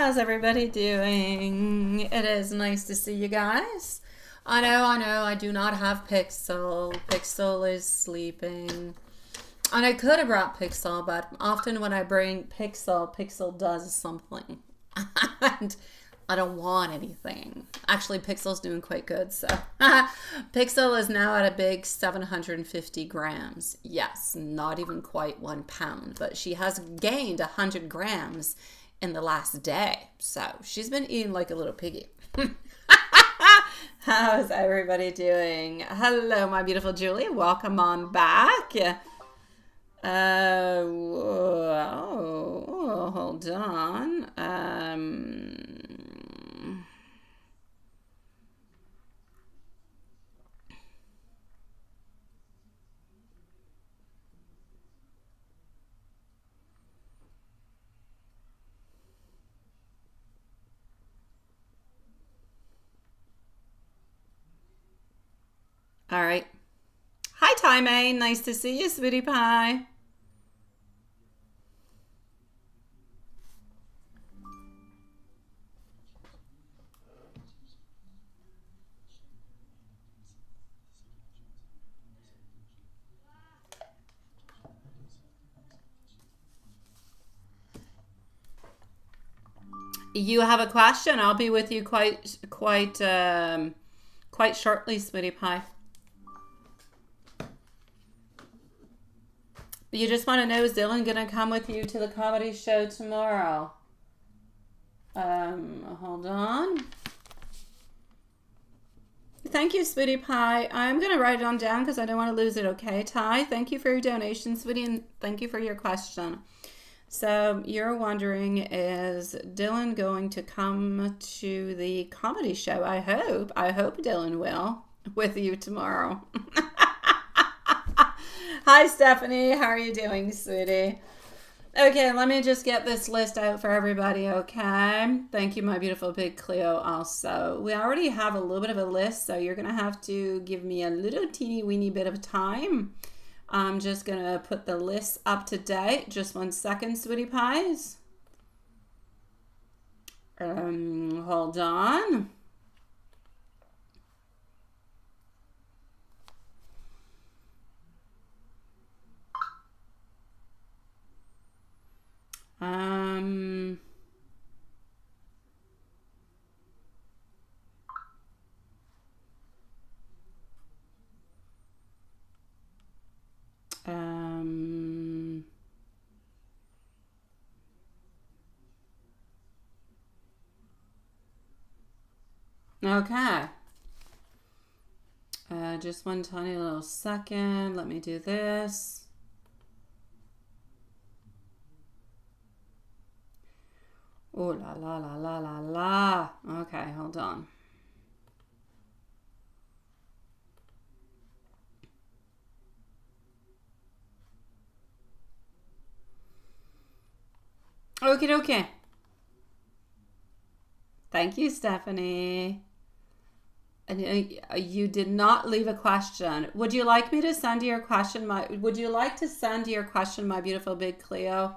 How's everybody doing? It is nice to see you guys. I know, I do not have Pixel. Pixel is sleeping. And I could have brought Pixel, but often when I bring Pixel, Pixel does something. And I don't want anything. Actually, Pixel's doing quite good, so. Pixel is now at a big 750 grams. Yes, not even quite 1 pound, but she has gained 100 grams in the last day. So she's been eating like a little piggy. How's everybody doing? Hello, my beautiful Julie. Welcome on back. Hold on. All right. Hi, Ty May. Nice to see you, sweetie pie. You have a question? I'll be with you quite shortly, sweetie pie. You just want to know, is Dylan gonna come with you to the comedy show tomorrow? Hold on. Thank you, sweetie pie. I'm gonna write it on down because I don't want to lose it. Okay, Ty. Thank you for your donation, sweetie, and thank you for your question. So you're wondering, is Dylan going to come to the comedy show? I hope Dylan will with you tomorrow. Hi, Stephanie. How are you doing, sweetie? Okay, let me just get this list out for everybody, okay? Thank you, my beautiful big Cleo, also. We already have a little bit of a list, so you're going to have to give me a little teeny weeny bit of time. I'm just going to put the list up to date. Just 1 second, sweetie pies. Hold on. Okay. Just 1 tiny little second. Let me do this. Oh, la, la, la, la, la, la. Okay, hold on. Okay. Thank you, Stephanie. And you did not leave a question. Would you like me to send your question? Would you like to send your question, my beautiful big Cleo,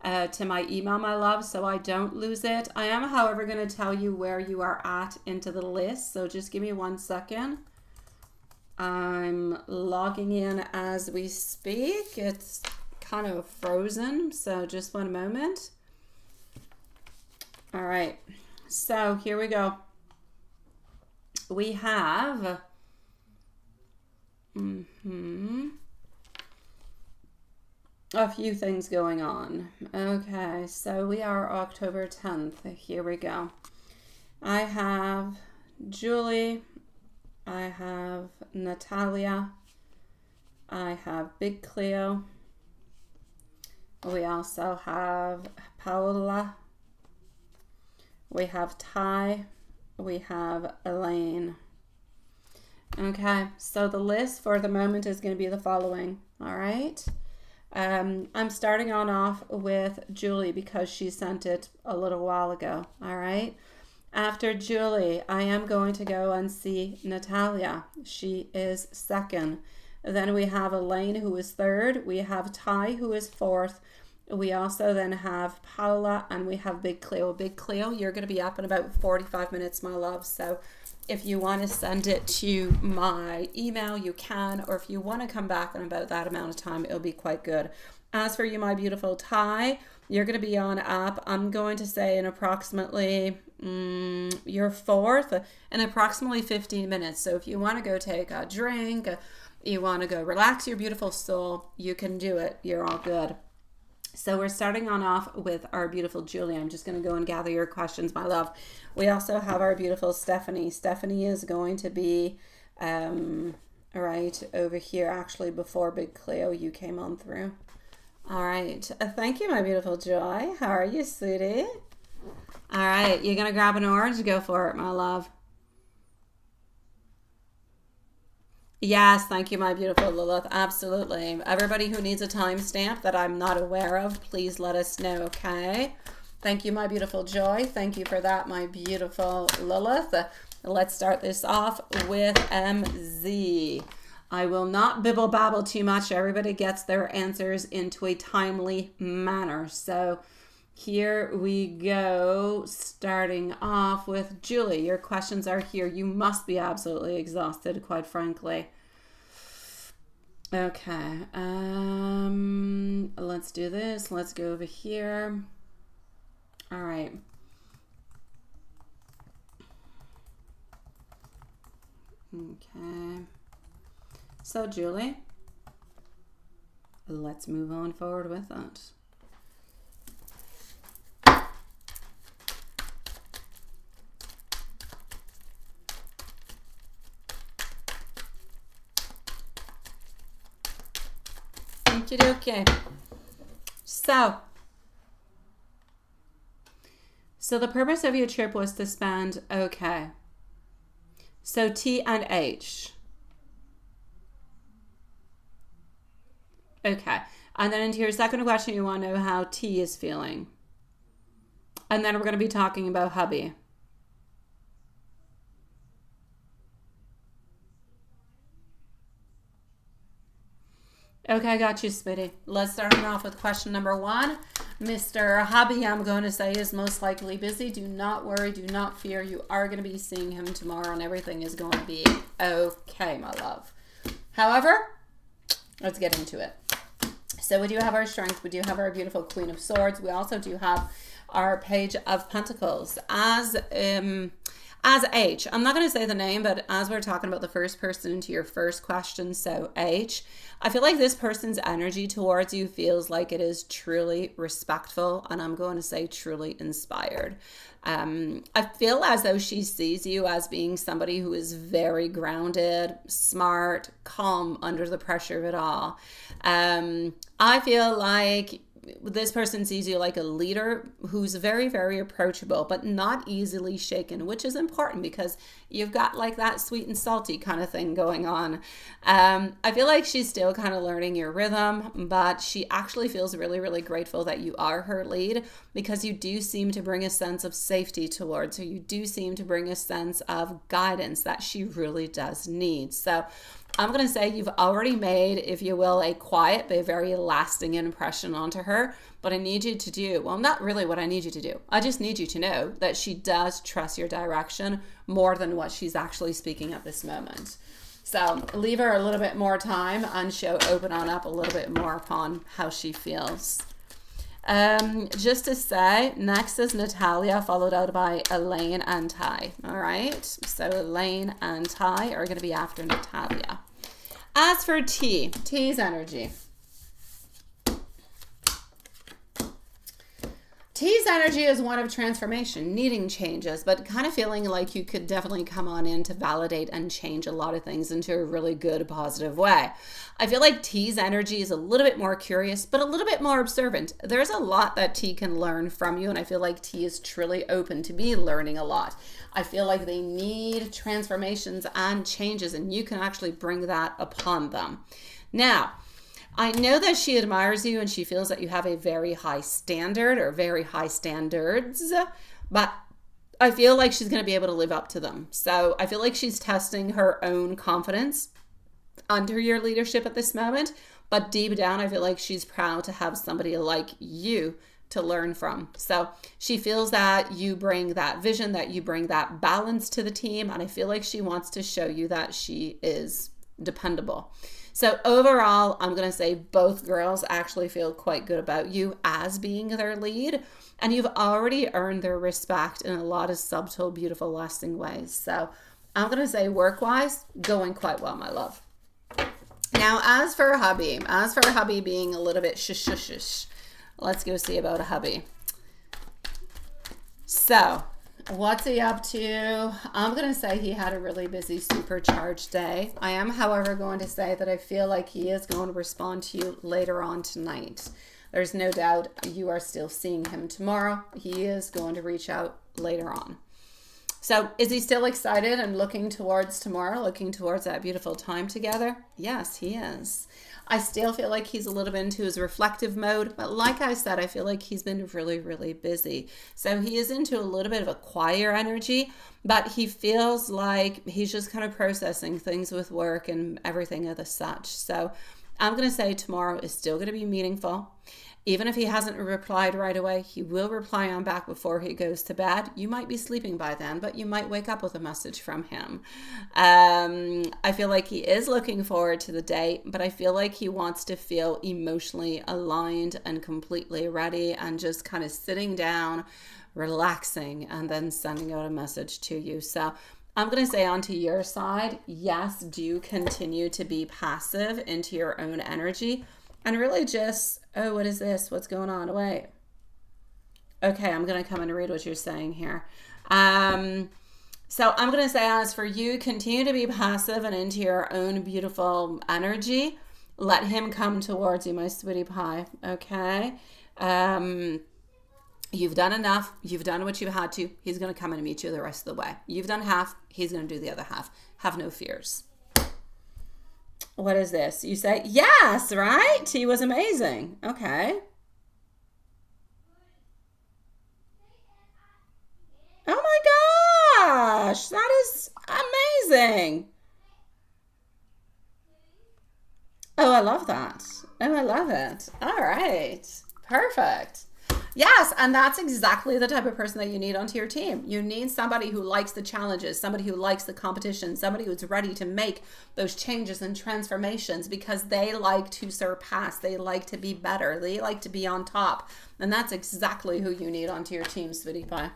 to my email, my love, so I don't lose it? I am, however, going to tell you where you are at into the list. So just give me 1 second. I'm logging in as we speak. It's kind of frozen, so just 1 moment. All right. So here we go. We have a few things going on. Okay, so we are October 10th. Here we go. I have Julie. I have Natalia. I have Big Cleo. We also have Paola. We have Ty. We have Elaine. Okay, so the list for the moment is going to be the following. All right. I'm starting off with Julie because she sent it a little while ago. All right. After Julie, I am going to go and see Natalia. She is second. Then we have Elaine, who is third. We have Ty, who is fourth. We also then have Paula and we have Big Cleo. Big Cleo, you're going to be up in about 45 minutes, my love. So if you want to send it to my email, you can. Or if you want to come back in about that amount of time, it'll be quite good. As for you, my beautiful Ty, you're going to be on up, I'm going to say in approximately your fourth in approximately 15 minutes. So if you want to go take a drink, you want to go relax your beautiful soul, you can do it. You're all good. So we're starting on off with our beautiful Julie. I'm just going to go and gather your questions, my love. We also have our beautiful Stephanie. Stephanie is going to be right over here, actually, before Big Cleo, you came on through. All right. Thank you, my beautiful Joy. How are you, sweetie? All right. You're going to grab an orange? Go for it, my love. Yes, thank you, my beautiful Lilith. Absolutely. Everybody who needs a timestamp that I'm not aware of, please let us know, okay? Thank you, my beautiful Joy. Thank you for that, my beautiful Lilith. Let's start this off with MZ. I will not bibble babble too much. Everybody gets their answers into a timely manner. So here we go, starting off with Julie. Your questions are here. You must be absolutely exhausted, quite frankly. Okay, let's do this. Let's go over here. All right. Okay. So, Julie, let's move on forward with it. Okay. So the purpose of your trip was to spend, okay. So T and H. Okay. And then into your second question, you want to know how T is feeling. And then we're going to be talking about hubby. Okay, I got you, Smitty. Let's start off with question number 1. Mr. Hubby, I'm going to say, is most likely busy. Do not worry. Do not fear. You are going to be seeing him tomorrow and everything is going to be okay, my love. However, let's get into it. So we do have our strength. We do have our beautiful Queen of Swords. We also do have our Page of Pentacles. As H, I'm not going to say the name, but as we're talking about the first person into your first question, so H, I feel like this person's energy towards you feels like it is truly respectful, and I'm going to say truly inspired. I feel as though she sees you as being somebody who is very grounded, smart, calm under the pressure of it all. I feel like this person sees you like a leader who's very, very approachable, but not easily shaken, which is important because you've got like that sweet and salty kind of thing going on. I feel like she's still kind of learning your rhythm, but she actually feels really, really grateful that you are her lead because you do seem to bring a sense of safety towards her. You do seem to bring a sense of guidance that she really does need. So I'm going to say you've already made, if you will, a quiet but very lasting impression onto her. But I need you to do, well, not really what I need you to do. I just need you to know that she does trust your direction more than what she's actually speaking at this moment. So leave her a little bit more time and she'll open on up a little bit more upon how she feels. Just to say, next is Natalia, followed out by Elaine and Ty. All right, so Elaine and Ty are going to be after Natalia. As for T's energy. T's energy is one of transformation, needing changes, but kind of feeling like you could definitely come on in to validate and change a lot of things into a really good, positive way. I feel like T's energy is a little bit more curious, but a little bit more observant. There's a lot that T can learn from you, and I feel like T is truly open to be learning a lot. I feel like they need transformations and changes, and you can actually bring that upon them. Now, I know that she admires you and she feels that you have a very high standard or very high standards, but I feel like she's going to be able to live up to them. So I feel like she's testing her own confidence under your leadership at this moment, But deep down, I feel like she's proud to have somebody like you to learn from. So she feels that you bring that vision, that you bring that balance to the team. And I feel like she wants to show you that she is dependable. So overall, I'm going to say both girls actually feel quite good about you as being their lead. And you've already earned their respect in a lot of subtle, beautiful, lasting ways. So I'm going to say work-wise, going quite well, my love. Now, as for hubby being a little bit shush, let's go see about a hubby. So, what's he up to? I'm going to say he had a really busy, supercharged day. I am, however, going to say that I feel like he is going to respond to you later on tonight. There's no doubt you are still seeing him tomorrow. He is going to reach out later on. So is he still excited and looking towards tomorrow, looking towards that beautiful time together? Yes, he is. I still feel like he's a little bit into his reflective mode, but like I said, I feel like he's been really, really busy. So he is into a little bit of a quieter energy, but he feels like he's just kind of processing things with work and everything of the such. So I'm going to say tomorrow is still going to be meaningful. Even if he hasn't replied right away, he will reply on back before he goes to bed. You might be sleeping by then, but you might wake up with a message from him. I feel like he is looking forward to the day, but I feel like he wants to feel emotionally aligned and completely ready and just kind of sitting down, relaxing, and then sending out a message to you. So I'm going to say onto your side, yes, do continue to be passive into your own energy. And really just, oh, what is this? What's going on? Wait. Okay, I'm going to come and read what you're saying here. So I'm going to say, as for you, continue to be passive and into your own beautiful energy. Let him come towards you, my sweetie pie. Okay? You've done enough. You've done what you had to. He's going to come and meet you the rest of the way. You've done half. He's going to do the other half. Have no fears. What is this? You say, yes, right? He was amazing. Okay. Oh my gosh, that is amazing. Oh, I love that. Oh, I love it. All right. Perfect. Yes, and that's exactly the type of person that you need onto your team. You need somebody who likes the challenges, somebody who likes the competition, somebody who's ready to make those changes and transformations because they like to surpass, they like to be better, they like to be on top. And that's exactly who you need onto your team, sweetie pie.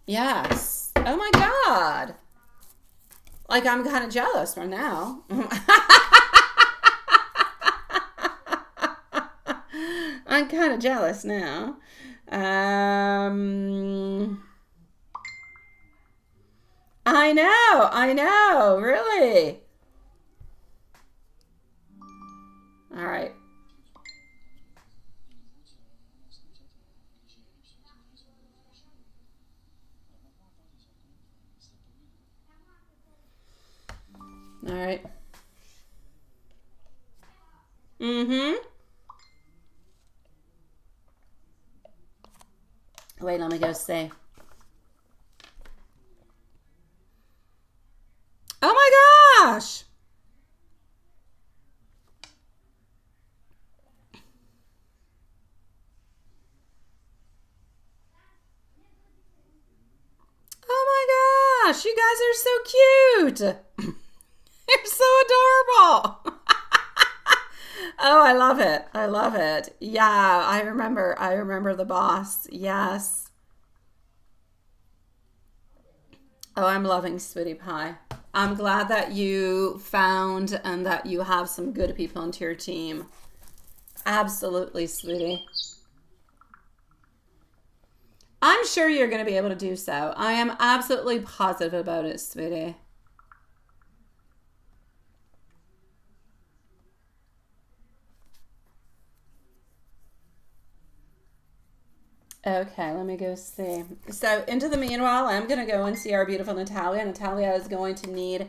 Yes. Oh my God. Like, I'm kind of jealous right now. I'm kind of jealous now. I know, really. All right. All right. Wait, let me go see. Oh my gosh. Oh my gosh, you guys are so cute. You're so adorable. Oh, I love it. I love it. Yeah, I remember the boss. Yes. Oh, I'm loving sweetie pie. I'm glad that you found and that you have some good people into your team. Absolutely, sweetie. I'm sure you're going to be able to do so. I am absolutely positive about it, sweetie. Okay, let me go see. So into the meanwhile, I'm going to go and see our beautiful Natalia. Natalia is going to need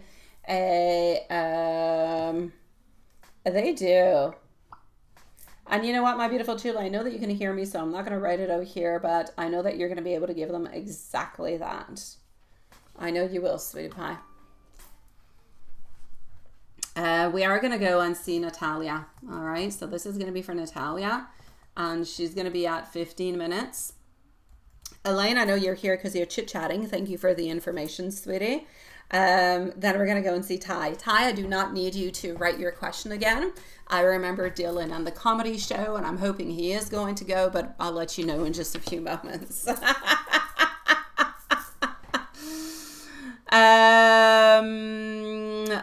a, they do. And you know what, my beautiful Julie, I know that you can hear me, so I'm not going to write it out here, but I know that you're going to be able to give them exactly that. I know you will, sweetie pie. We are going to go and see Natalia. All right. So this is going to be for Natalia. And she's going to be at 15 minutes. Elaine, I know you're here because you're chit-chatting. Thank you for the information, sweetie. Then we're going to go and see Ty. Ty, I do not need you to write your question again. I remember Dylan on the comedy show, and I'm hoping he is going to go, but I'll let you know in just a few moments.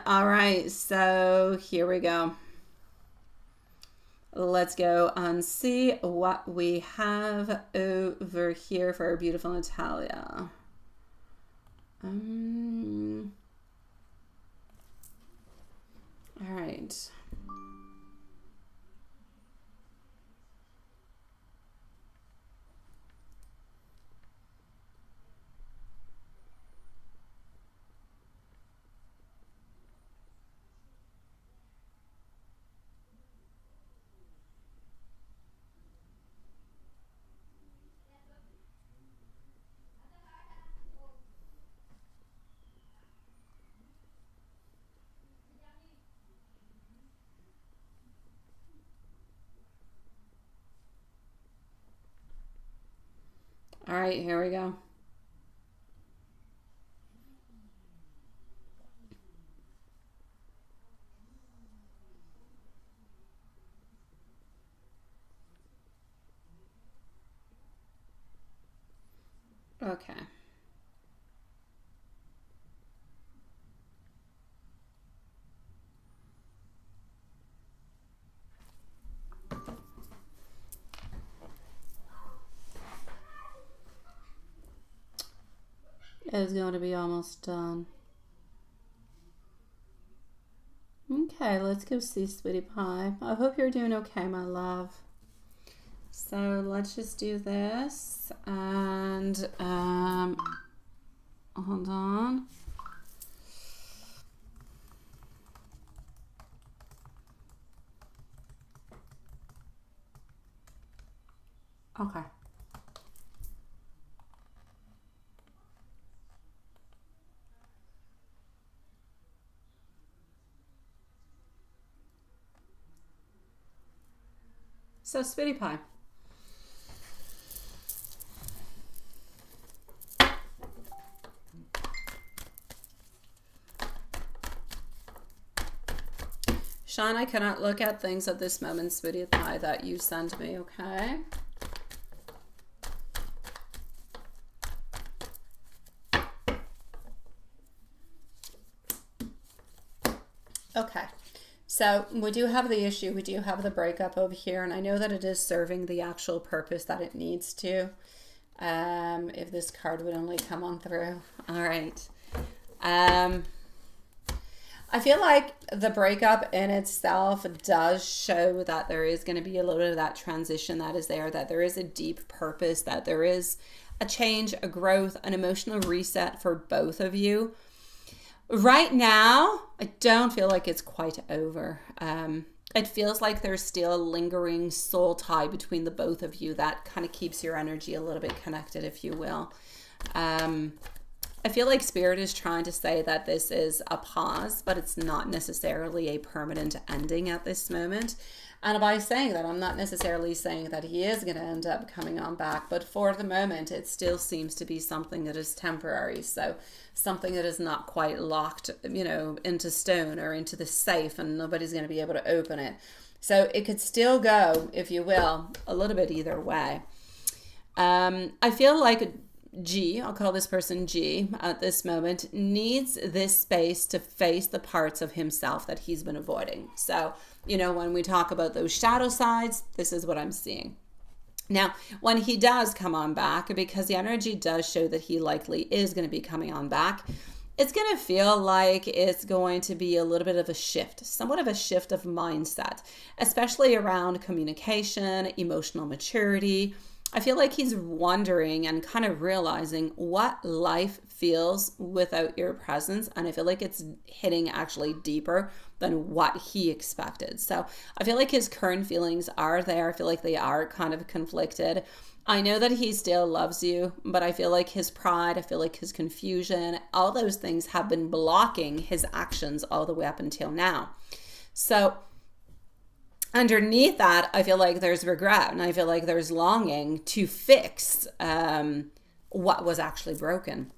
All right, so here we go. Let's go and see what we have over here for our beautiful Natalia. All right. All right, here we go. Okay. It's going to be almost done. Okay, let's go see Sweetie Pie. I hope you're doing okay, my love. So let's just do this and hold on. Okay. So Sweetie Pie. Sean, I cannot look at things at this moment, Sweetie Pie, that you sent me, okay? Okay. So we do have the issue, we do have the breakup over here, and I know that it is serving the actual purpose that it needs to. If this card would only come on through. All right. I feel like the breakup in itself does show that there is going to be a little bit of that transition that is there, that there is a deep purpose, that there is a change, a growth, an emotional reset for both of you. Right now, I don't feel like it's quite over. It feels like there's still a lingering soul tie between the both of you that kind of keeps your energy a little bit connected, if you will. I feel like Spirit is trying to say that this is a pause, but it's not necessarily a permanent ending at this moment. And by saying that, I'm not necessarily saying that he is going to end up coming on back, but for the moment, it still seems to be something that is temporary. So something that is not quite locked, you know, into stone or into the safe, and nobody's going to be able to open it. So it could still go, if you will, a little bit either way. I feel like G, I'll call this person G at this moment, needs this space to face the parts of himself that he's been avoiding. So, you know, when we talk about those shadow sides, this is what I'm seeing. Now, when he does come on back, because the energy does show that he likely is going to be coming on back, it's going to feel like it's going to be a little bit of a shift, somewhat of a shift of mindset, especially around communication, emotional maturity, I feel like he's wondering and kind of realizing what life feels without your presence. And I feel like it's hitting actually deeper than what he expected. So I feel like his current feelings are there. I feel like they are kind of conflicted. I know that he still loves you, but I feel like his pride, I feel like his confusion, all those things have been blocking his actions all the way up until now. So underneath that, I feel like there's regret, and I feel like there's longing to fix what was actually broken.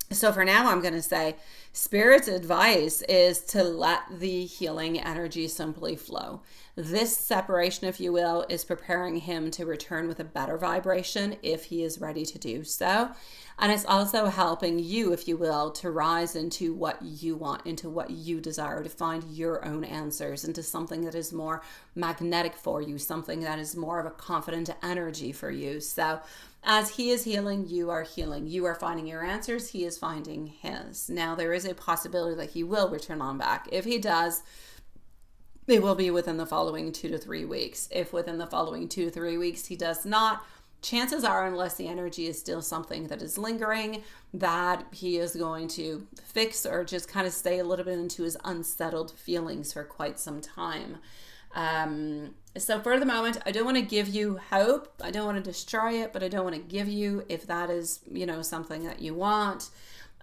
So for now, I'm going to say Spirit's advice is to let the healing energy simply flow. This separation, if you will, is preparing him to return with a better vibration if he is ready to do so. And it's also helping you, if you will, to rise into what you want, into what you desire, to find your own answers, into something that is more magnetic for you, something that is more of a confident energy for you. So as he is healing, you are healing. You are finding your answers. He is finding his. Now, there is a possibility that he will return on back. If he does, it will be within the following 2 to 3 weeks. If within the following 2 to 3 weeks he does not, chances are, unless the energy is still something that is lingering, that he is going to fix or just kind of stay a little bit into his unsettled feelings for quite some time. So for the moment, I don't want to give you hope. I don't want to destroy it, but I don't want to give you, if that is, something that you want.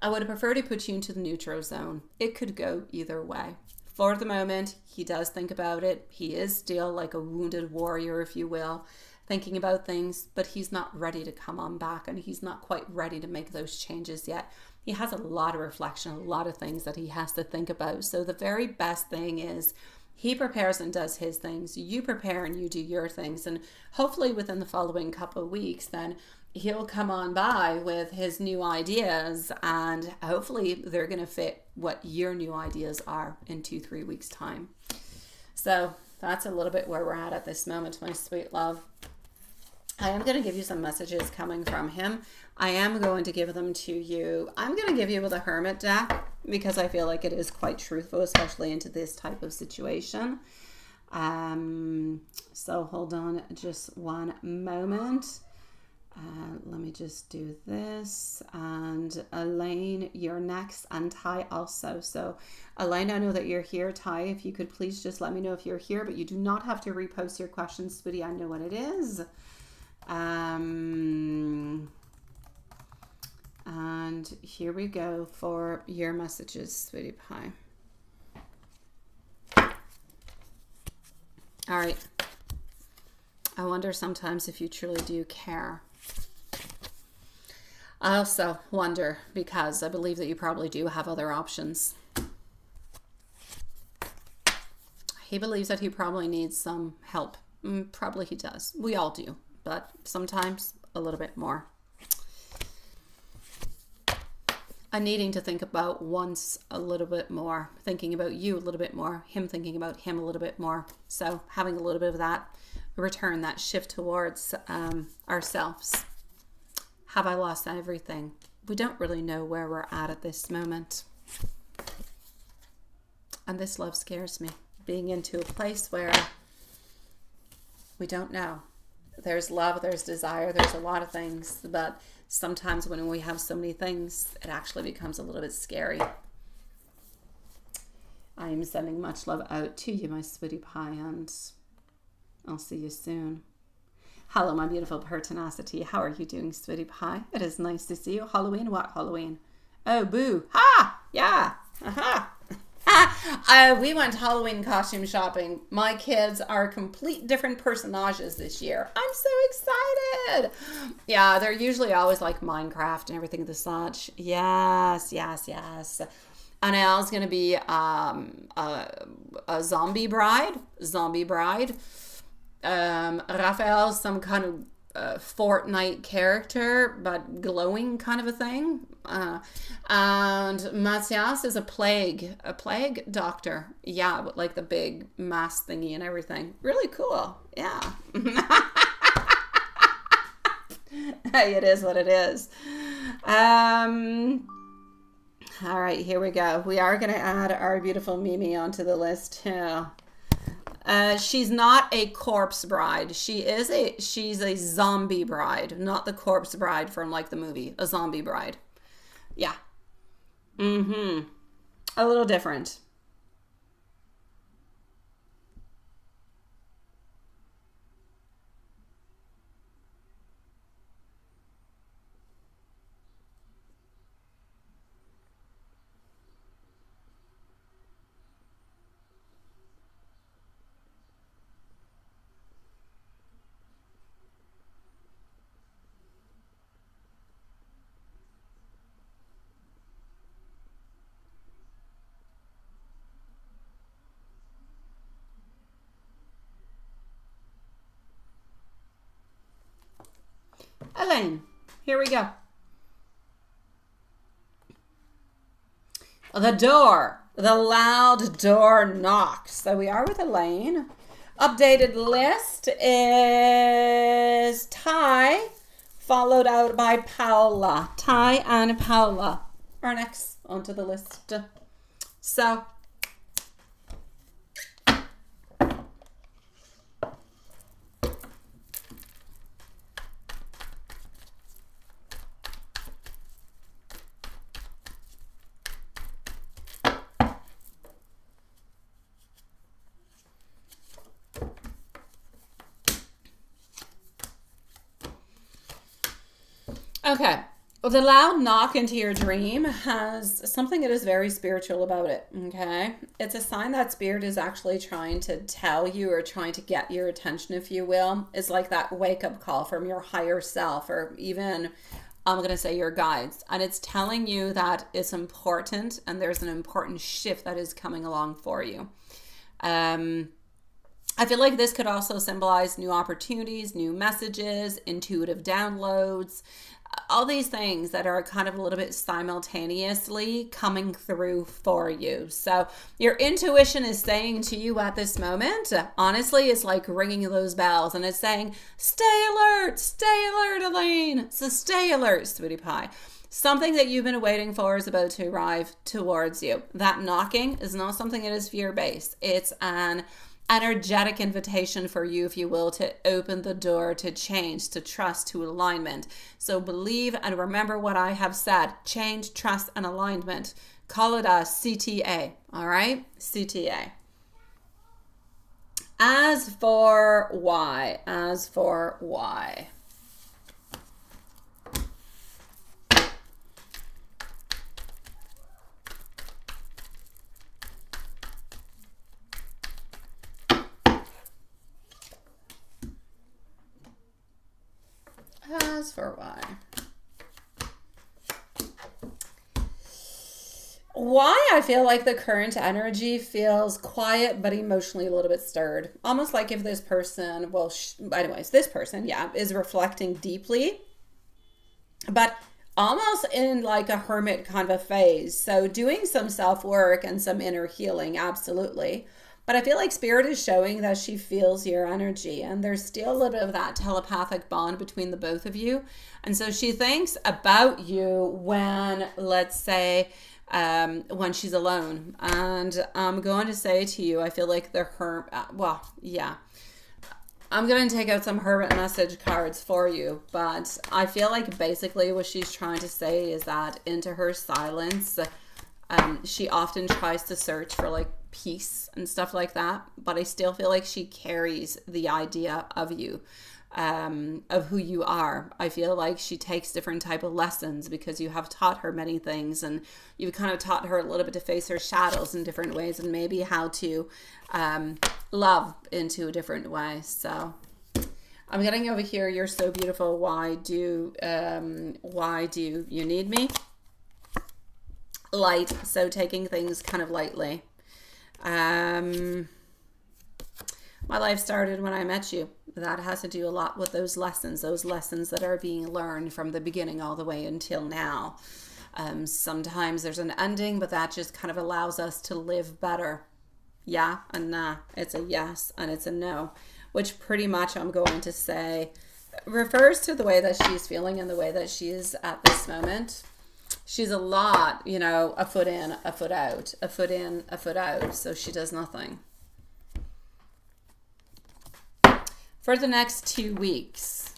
I would prefer to put you into the neutral zone. It could go either way. For the moment, he does think about it. He is still like a wounded warrior, if you will, thinking about things, but he's not ready to come on back, and he's not quite ready to make those changes yet. He has a lot of reflection, a lot of things that he has to think about. So the very best thing is he prepares and does his things. You prepare and you do your things. And hopefully within the following couple of weeks, then he'll come on by with his new ideas, and hopefully they're going to fit what your new ideas are in 2-3 weeks time. So that's a little bit where we're at this moment, my sweet love. I am going to give you some messages coming from him. I am going to give them to you. I'm going to give you the Hermit deck because I feel like it is quite truthful, especially into this type of situation. So hold on just one moment. Let me just do this. And Elaine, you're next, and Ty also. So Elaine, I know that you're here. Ty, if you could please just let me know if you're here, but you do not have to repost your questions, sweetie. I know what it is. And here we go for your messages, sweetie pie. All right. I wonder sometimes if you truly do care. I also wonder, because I believe that you probably do have other options. He believes that he probably needs some help. Probably he does. We all do, but sometimes a little bit more. I'm needing to think about once a little bit more, thinking about you a little bit more, him thinking about him a little bit more. So having a little bit of that return, that shift towards ourselves. Have I lost everything? We don't really know where we're at this moment. And this love scares me. Being into a place where we don't know. There's love, there's desire, there's a lot of things, but sometimes when we have so many things, it actually becomes a little bit scary. I am sending much love out to you, my sweetie pie, and I'll see you soon. Hello, my beautiful pertinacity. How are you doing, sweetie pie? It is nice to see you. Halloween? What Halloween? Oh, boo. Ha! Yeah. Aha. We went Halloween costume shopping. My kids are complete different personages this year. I'm so excited. Yeah, they're usually always like Minecraft and everything of the such. Yes. Anel's going to be a zombie bride. Raphael's some kind of Fortnite character, but glowing kind of a thing. And Matthias is a plague doctor. Yeah, with like the big mask thingy and everything. Really cool. Yeah. Hey, it is what it is. All right, here we go. We are going to add our beautiful Mimi onto the list too. She's not a corpse bride. She's a zombie bride, not the corpse bride from like the movie, a zombie bride. Yeah. Mm-hmm. A little different. Elaine, here we go. The door, the loud door knocks. So we are with Elaine. Updated list is Ty, followed out by Paula. Ty and Paula are next onto the list. So okay. Well, the loud knock into your dream has something that is very spiritual about it, okay? It's a sign that spirit is actually trying to tell you or trying to get your attention, if you will. It's like that wake-up call from your higher self, or even, I'm going to say, your guides. And it's telling you that it's important and there's an important shift that is coming along for you. I feel like this could also symbolize new opportunities, new messages, intuitive downloads, all these things that are kind of a little bit simultaneously coming through for you. So your intuition is saying to you at this moment, honestly, it's like ringing those bells and it's saying, stay alert, Elaine. So stay alert, sweetie pie. Something that you've been waiting for is about to arrive towards you. That knocking is not something that is fear-based. It's an energetic invitation for you, if you will, to open the door to change, to trust, to alignment. So believe and remember what I have said. Change, trust, and alignment. Call it a CTA. All right? CTA. As for why. As for why. Why I feel like the current energy feels quiet but emotionally a little bit stirred. Almost like if this person, this person, yeah, is reflecting deeply, but almost in like a hermit kind of a phase. So doing some self-work and some inner healing, absolutely. But I feel like spirit is showing that she feels your energy and there's still a little bit of that telepathic bond between the both of you. And so she thinks about you when, let's say, when she's alone. And I'm going to say to you, I feel like I'm going to take out some hermit message cards for you, but I feel like basically what she's trying to say is that into her silence, she often tries to search for like peace and stuff like that, but I still feel like she carries the idea of you, of who you are. I feel like she takes different type of lessons because you have taught her many things, and you've kind of taught her a little bit to face her shadows in different ways, and maybe how to love into a different way. So I'm getting over here. You're so beautiful. Why do you need me? Light. So taking things kind of lightly. My life started when I met you. That has to do a lot with those lessons that are being learned from the beginning all the way until now. Sometimes there's an ending, but that just kind of allows us to live better. Yeah and nah. It's a yes and it's a no, which pretty much I'm going to say refers to the way that she's feeling and the way that she is at this moment. She's a lot, a foot in, a foot out, a foot in, a foot out. So she does nothing. for the next 2 weeks.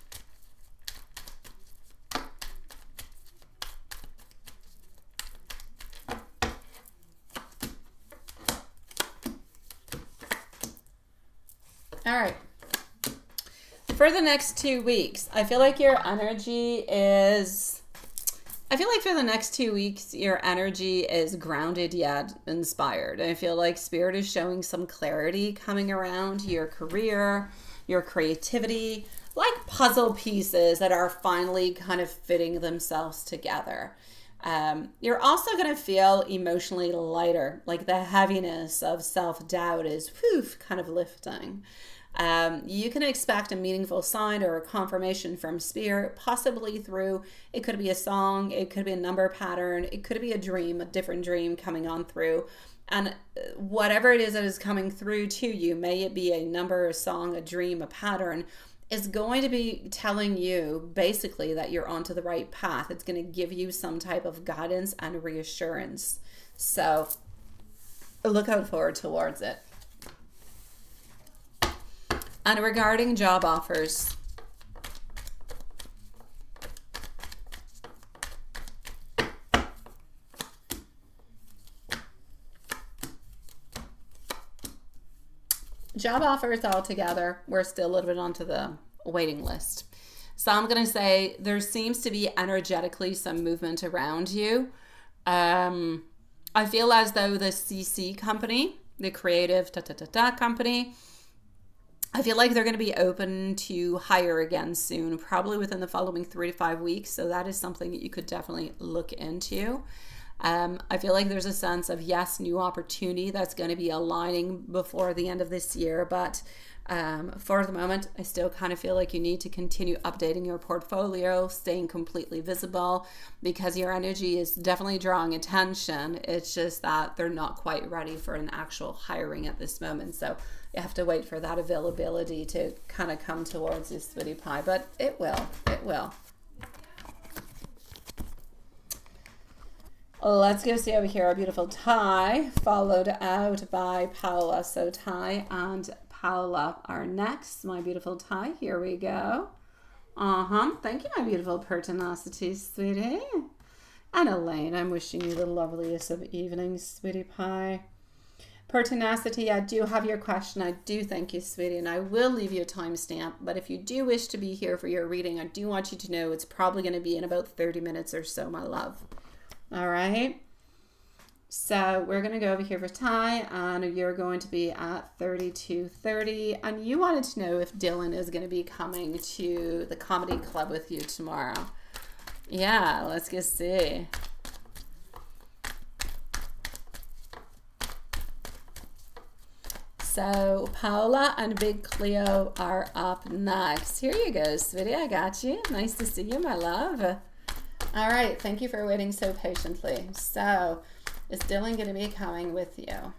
All right. For the next 2 weeks, I feel like your energy is... I feel like for the next 2 weeks, your energy is grounded yet inspired. I feel like Spirit is showing some clarity coming around your career, your creativity, like puzzle pieces that are finally kind of fitting themselves together. You're also going to feel emotionally lighter, like the heaviness of self-doubt is kind of lifting. You can expect a meaningful sign or a confirmation from Spirit, possibly through, it could be a song, it could be a number pattern, it could be a dream, a different dream coming on through. And whatever it is that is coming through to you, may it be a number, a song, a dream, a pattern, is going to be telling you basically that you're onto the right path. It's going to give you some type of guidance and reassurance. So look out forward towards it. And regarding job offers, altogether, we're still a little bit onto the waiting list. So I'm going to say there seems to be energetically some movement around you. I feel as though the CC company, the creative company, I feel like they're going to be open to hire again soon, probably within the following 3 to 5 weeks. So that is something that you could definitely look into. I feel like there's a sense of, yes, new opportunity that's going to be aligning before the end of this year. But for the moment, I still kind of feel like you need to continue updating your portfolio, staying completely visible, because your energy is definitely drawing attention. It's just that they're not quite ready for an actual hiring at this moment. So you have to wait for that availability to kind of come towards you, sweetie pie. But it will. It will. Let's go see over here our beautiful Ty, followed out by Paula. So Ty and Paula are next. My beautiful Ty, here we go. Thank you, my beautiful pertinacity, sweetie. And Elaine, I'm wishing you the loveliest of evenings, sweetie pie. Pertinacity, I do have your question. I do thank you, sweetie, and I will leave you a timestamp. But if you do wish to be here for your reading, I do want you to know it's probably going to be in about 30 minutes or so, my love. All right. So we're going to go over here for Ty, and you're going to be at 32:30. And you wanted to know if Dylan is going to be coming to the comedy club with you tomorrow. Yeah, let's go see. So Paula and Big Cleo are up next. Here you go, sweetie. I got you. Nice to see you, my love. All right. Thank you for waiting so patiently. So is Dylan going to be coming with you?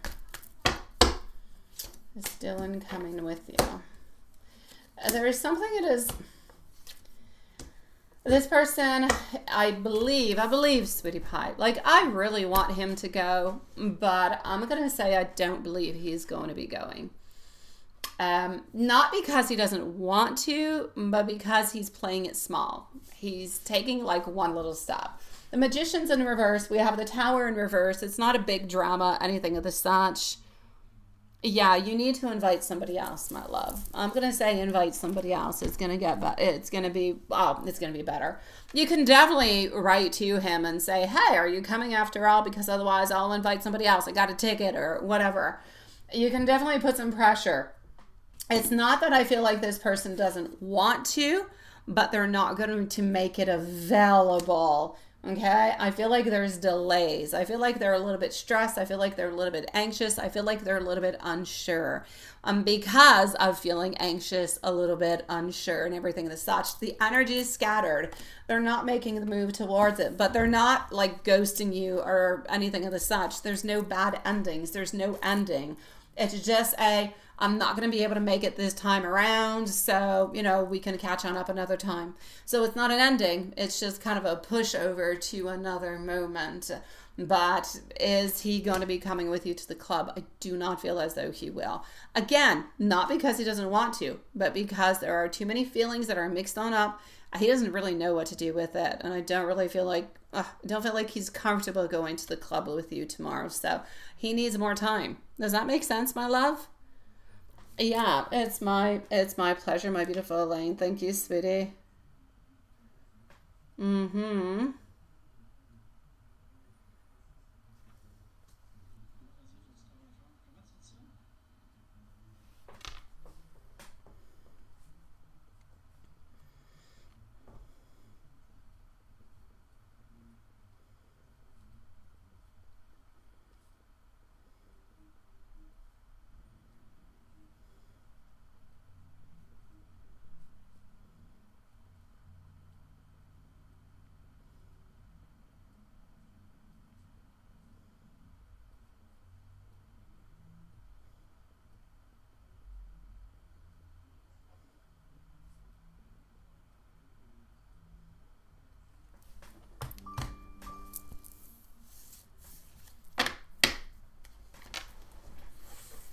Is Dylan coming with you? There is something that is... This person, I believe, sweetie pie, like I really want him to go, but I'm going to say I don't believe he's going to be going. Not because he doesn't want to, but because he's playing it small. He's taking like one little step. The Magician's in reverse. We have the Tower in reverse. It's not a big drama, anything of the such. Yeah, you need to invite somebody else, my love. I'm going to say invite somebody else. It's going to get better. It's going to be better. You can definitely write to him and say, hey, are you coming after all? Because otherwise I'll invite somebody else. I got a ticket or whatever. You can definitely put some pressure. It's not that I feel like this person doesn't want to, but they're not going to make it available. Okay, I feel like there's delays. I feel like they're a little bit stressed. I feel like they're a little bit anxious. I feel like they're a little bit unsure. Because of feeling anxious, a little bit unsure and everything as such. The energy is scattered. They're not making the move towards it, but they're not like ghosting you or anything of the such. There's no bad endings. There's no ending. It's just I'm not going to be able to make it this time around, so, we can catch on up another time. So it's not an ending. It's just kind of a push over to another moment. But is he going to be coming with you to the club? I do not feel as though he will. Again, not because he doesn't want to, but because there are too many feelings that are mixed on up. He doesn't really know what to do with it. And I don't really feel like, I don't feel like he's comfortable going to the club with you tomorrow. So he needs more time. Does that make sense, my love? Yeah, it's my pleasure, my beautiful Elaine. Thank you, sweetie. Mm-hmm.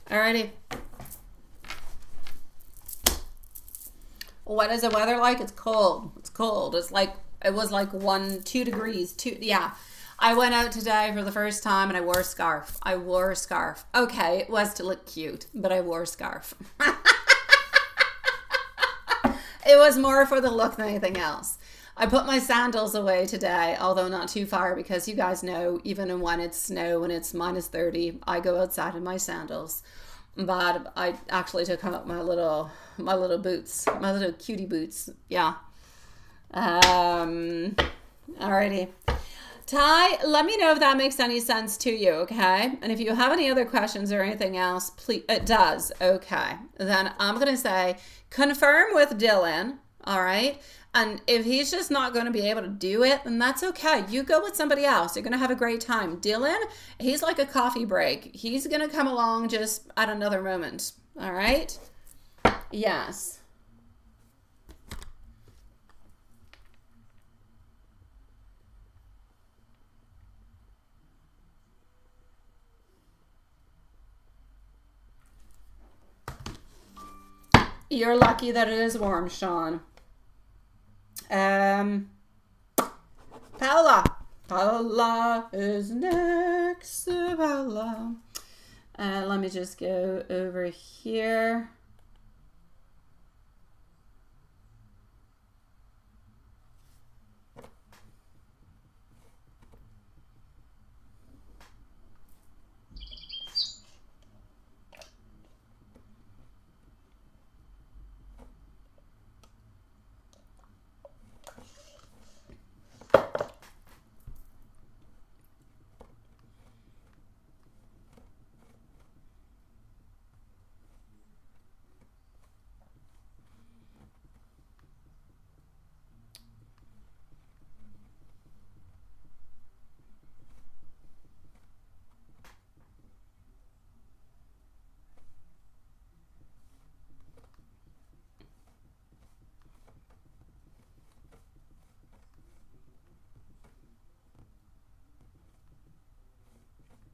Alrighty. What is the weather like? It's cold. It's cold. It's like, it was like 2 degrees. Yeah. I went out today for the first time and I wore a scarf. I wore a scarf. Okay, it was to look cute, but I wore a scarf. It was more for the look than anything else. I put my sandals away today, although not too far, because you guys know, even when it's snow and it's -30, I go outside in my sandals. But I actually took out my little boots, my little cutie boots. Yeah. Alrighty. Ty, let me know if that makes any sense to you, okay? And if you have any other questions or anything else, please, it does, okay. Then I'm going to say, confirm with Dylan, all right? And if he's just not going to be able to do it, then that's okay. You go with somebody else. You're going to have a great time. Dylan, he's like a coffee break. He's going to come along just at another moment, all right? Yes. You're lucky that it is warm, Sean. Paula. Paula is next. Paula. Let me just go over here.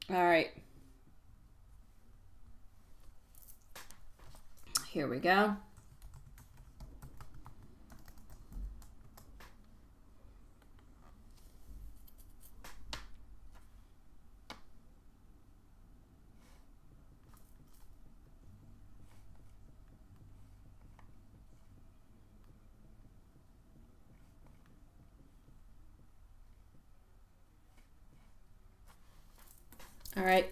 All right. Here we go. All right.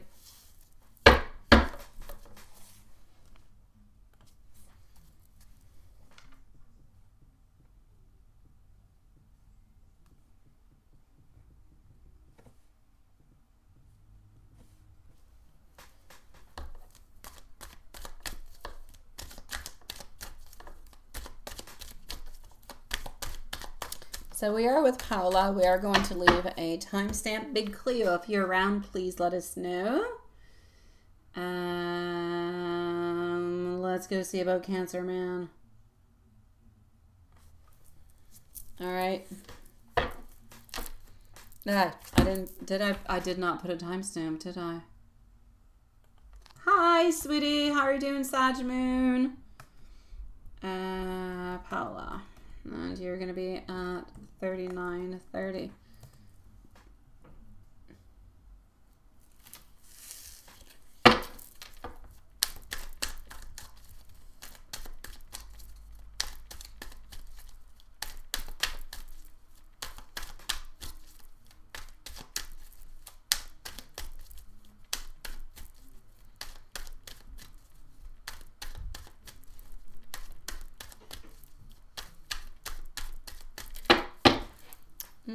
So we are with Paula. We are going to leave a timestamp. Big Cleo, if you're around, please let us know. Let's go see about Cancer Man. All right. I did not put a timestamp, did I? Hi, sweetie. How are you doing, Sag Moon? Paula. And you're going to be at 39:30.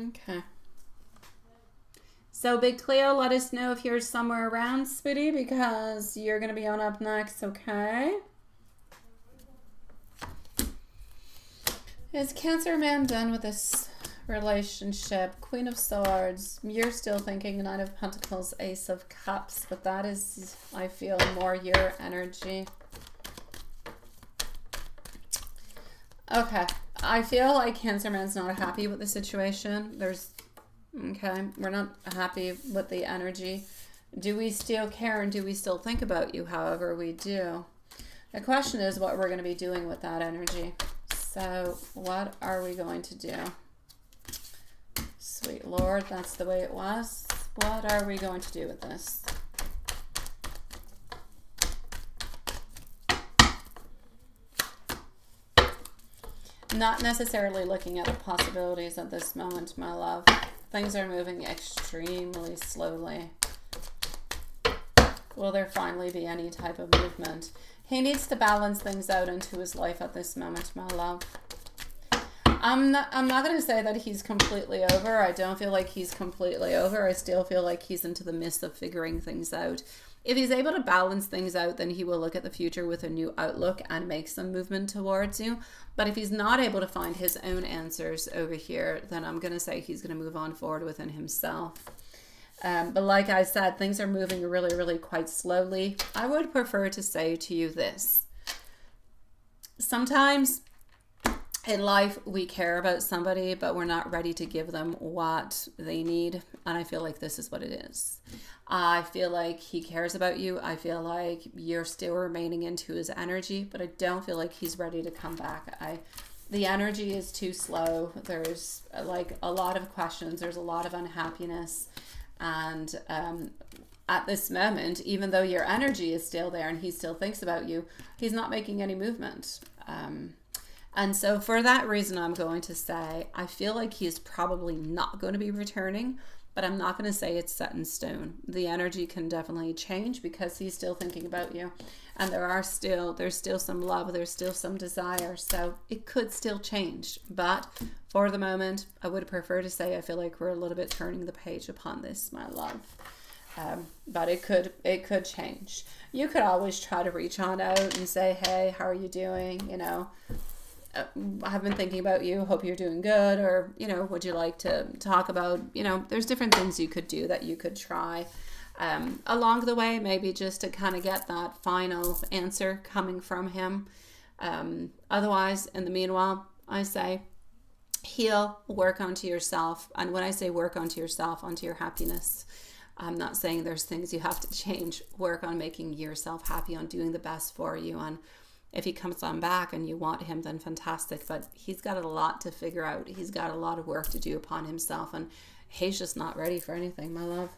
Okay. So, Big Cleo, let us know if you're somewhere around, sweetie, because you're going to be on up next, okay? Is Cancer Man done with this relationship? Queen of Swords. You're still thinking Knight of Pentacles, Ace of Cups, but that is, I feel, more your energy. Okay. I feel like Cancer Man's not happy with the situation. Okay, we're not happy with the energy. Do we still care and do we still think about you however we do? The question is what we're going to be doing with that energy. So what are we going to do? Sweet Lord, that's the way it was. What are we going to do with this? Not necessarily looking at the possibilities at this moment, my love. Things are moving extremely slowly. Will there finally be any type of movement? He needs to balance things out into his life at this moment, my love. I'm not going to say that he's completely over. I don't feel like he's completely over. I still feel like he's into the midst of figuring things out. If he's able to balance things out, then he will look at the future with a new outlook and make some movement towards you. But if he's not able to find his own answers over here, then I'm going to say he's going to move on forward within himself. But like I said, things are moving really, really quite slowly. I would prefer to say to you this. Sometimes in life, we care about somebody, but we're not ready to give them what they need. And I feel like this is what it is. I feel like he cares about you. I feel like you're still remaining into his energy, but I don't feel like he's ready to come back. The energy is too slow. There's like a lot of questions. There's a lot of unhappiness. And at this moment, even though your energy is still there and he still thinks about you, he's not making any movement. And so for that reason, I'm going to say, I feel like he's probably not going to be returning, but I'm not going to say it's set in stone. The energy can definitely change because he's still thinking about you. And there's still some love, there's still some desire. So it could still change. But for the moment, I would prefer to say I feel like we're a little bit turning the page upon this, my love. But it could change. You could always try to reach on out and say, hey, how are you doing? You know, I've been thinking about you, hope you're doing good, or, you know, would you like to talk about, you know, there's different things you could do that you could try along the way, maybe just to kind of get that final answer coming from him. Otherwise, in the meanwhile, I say heal, work onto yourself. And when I say work onto yourself, onto your happiness, I'm not saying there's things you have to change. Work on making yourself happy, on doing the best for you. And if he comes on back and you want him, then fantastic. But he's got a lot to figure out. He's got a lot of work to do upon himself. And he's just not ready for anything, my love.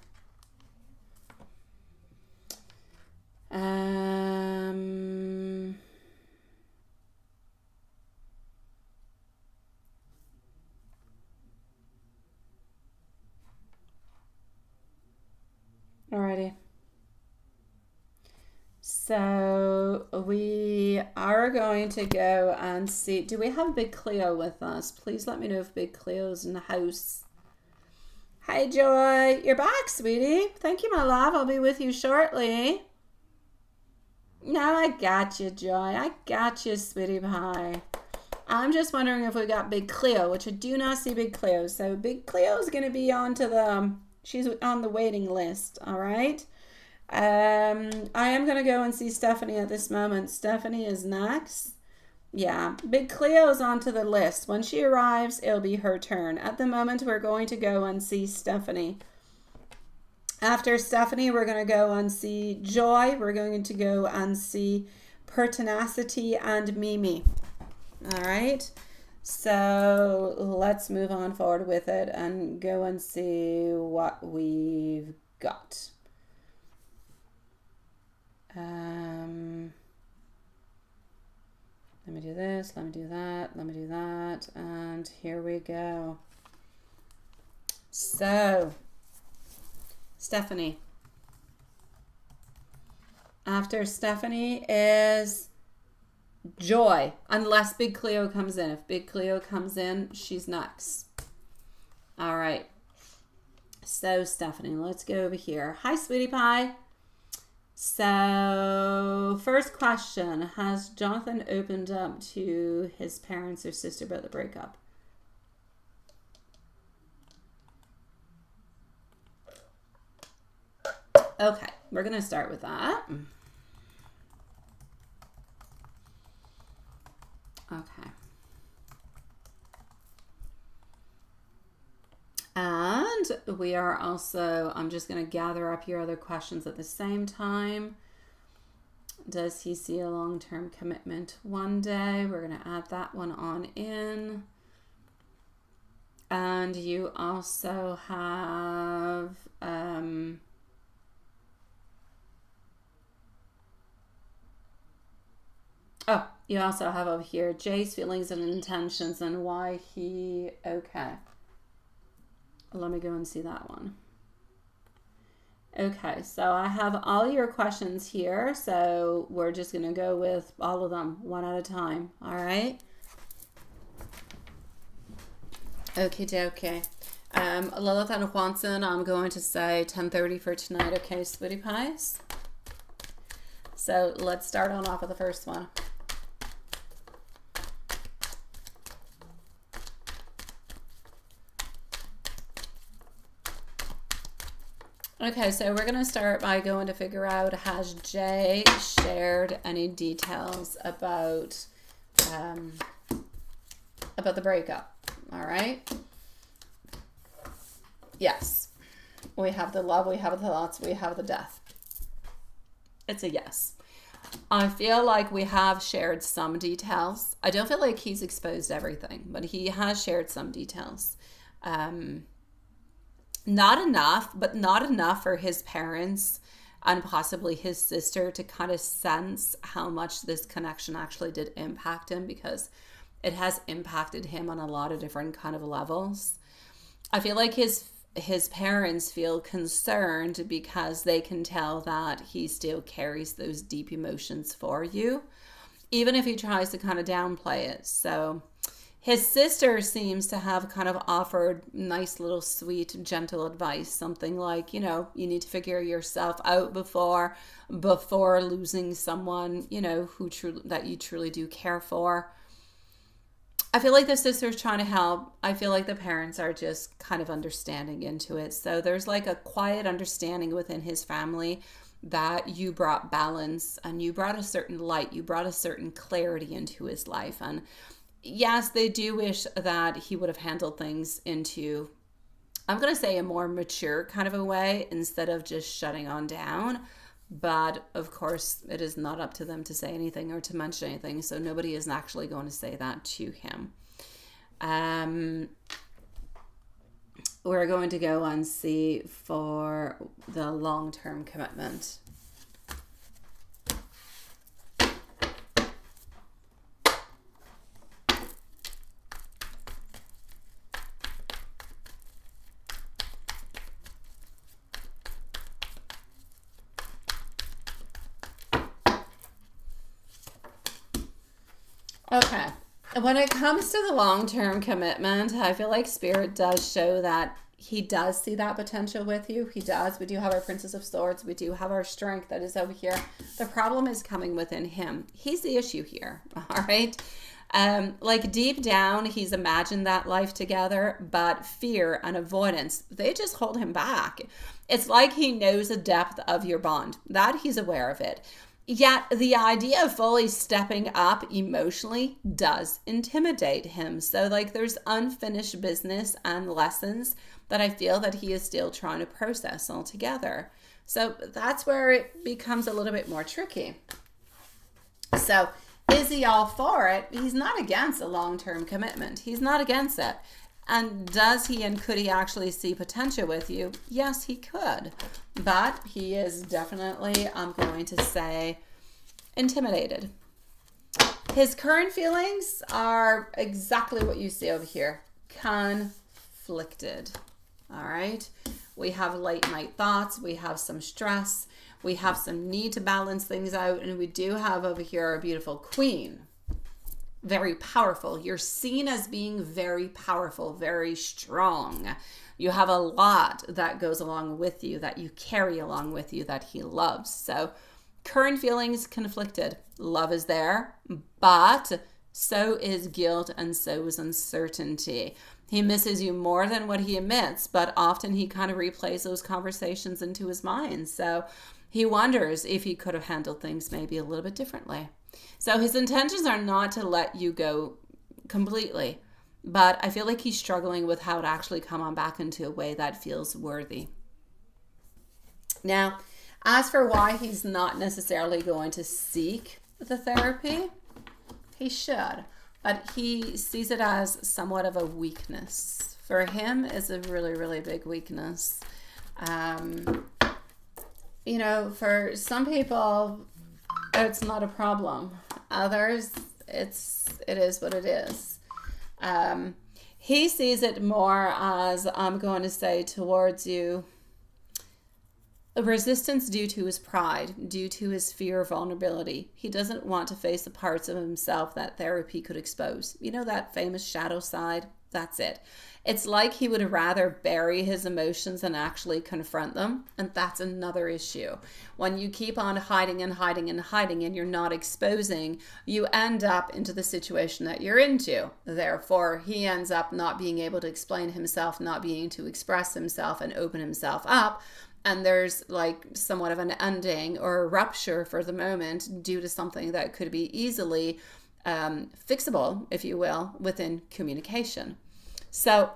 Alrighty. So we are going to go and see. Do we have Big Cleo with us? Please let me know if Big Cleo's in the house. Hi, Joy. You're back, sweetie. Thank you, my love. I'll be with you shortly. No, I got you, Joy. I got you, sweetie pie. I'm just wondering if we got Big Cleo, which I do not see Big Cleo. So Big Cleo's going to be she's on the waiting list, all right? I am going to go and see Stephanie at this moment. Stephanie is next. Yeah, Big Cleo's onto the list. When she arrives, it'll be her turn. At the moment, we're going to go and see Stephanie. After Stephanie, we're going to go and see Joy. We're going to go and see Pertinacity and Mimi. All right. So let's move on forward with it and go and see what we've got. Let me do this, let me do that, let me do that, and here we go. So, Stephanie. After Stephanie is Joy, unless Big Cleo comes in. If Big Cleo comes in, she's next. All right. So, Stephanie, let's go over here. Hi, sweetie pie. So, first question. Has Jonathan opened up to his parents or sister about the breakup? Okay, we're going to start with that. Okay. And we are also, I'm just going to gather up your other questions at the same time. Does he see a long-term commitment one day? We're going to add that one on in. And you also have, you also have over here Jay's feelings and intentions and why he, okay. Let me go and see that one. Okay, so I have all your questions here, so we're just going to go with all of them one at a time, all right? Okie dokie. Lilith and Watson, I'm going to say 10:30 for tonight, okay, sweetie pies? So let's start on off with the first one. Okay, so we're going to start by going to figure out, has Jay shared any details about the breakup? All right. Yes. We have the love, we have the thoughts, we have the death. It's a yes. I feel like we have shared some details. I don't feel like he's exposed everything, but he has shared some details. Not enough, but not enough for his parents and possibly his sister to kind of sense how much this connection actually did impact him, because it has impacted him on a lot of different kind of levels. I feel like his parents feel concerned because they can tell that he still carries those deep emotions for you, even if he tries to kind of downplay it. So his sister seems to have kind of offered nice little sweet, gentle advice. Something like, you need to figure yourself out before losing someone, that you truly do care for. I feel like the sister's trying to help. I feel like the parents are just kind of understanding into it. So there's like a quiet understanding within his family that you brought balance and you brought a certain light. You brought a certain clarity into his life. And yes, they do wish that he would have handled things into, I'm going to say, a more mature kind of a way instead of just shutting on down. But of course, it is not up to them to say anything or to mention anything. So nobody is actually going to say that to him. We're going to go and see for the long-term commitment. Okay. When it comes to the long-term commitment, I feel like Spirit does show that he does see that potential with you. He does. We do have our Princess of Swords. We do have our Strength that is over here. The problem is coming within him. He's the issue here. All right. Like deep down, he's imagined that life together, but fear and avoidance, they just hold him back. It's like he knows the depth of your bond, that he's aware of it. Yet the idea of fully stepping up emotionally does intimidate him. So, like, there's unfinished business and lessons that I feel that he is still trying to process altogether. So, that's where it becomes a little bit more tricky. So, is he all for it? He's not against a long-term commitment. He's not against it. And does he and could he actually see potential with you? Yes, he could. But he is definitely, I'm going to say, intimidated. His current feelings are exactly what you see over here. Conflicted. All right. We have late night thoughts. We have some stress. We have some need to balance things out. And we do have over here our beautiful queen. Very powerful. You're seen as being very powerful, very strong. You have a lot that goes along with you, that you carry along with you, that he loves. So current feelings conflicted. Love is there, but so is guilt and so is uncertainty. He misses you more than what he admits, but often he kind of replays those conversations into his mind. So he wonders if he could have handled things maybe a little bit differently. So his intentions are not to let you go completely, but I feel like he's struggling with how to actually come on back into a way that feels worthy. Now, as for why he's not necessarily going to seek the therapy, he should, but he sees it as somewhat of a weakness. For him, it's a really, really big weakness. You know, for some people, it's not a problem. Others, it is what it is. He sees it more as, I'm going to say, towards you, a resistance due to his pride, due to his fear of vulnerability. He doesn't want to face the parts of himself that therapy could expose. You know, that famous shadow side? That's it. It's like he would rather bury his emotions than actually confront them. And that's another issue. When you keep on hiding and hiding and hiding and you're not exposing, you end up into the situation that you're into. Therefore, he ends up not being able to explain himself, not being able to express himself and open himself up. And there's like somewhat of an ending or a rupture for the moment due to something that could be easily fixable, if you will, within communication. So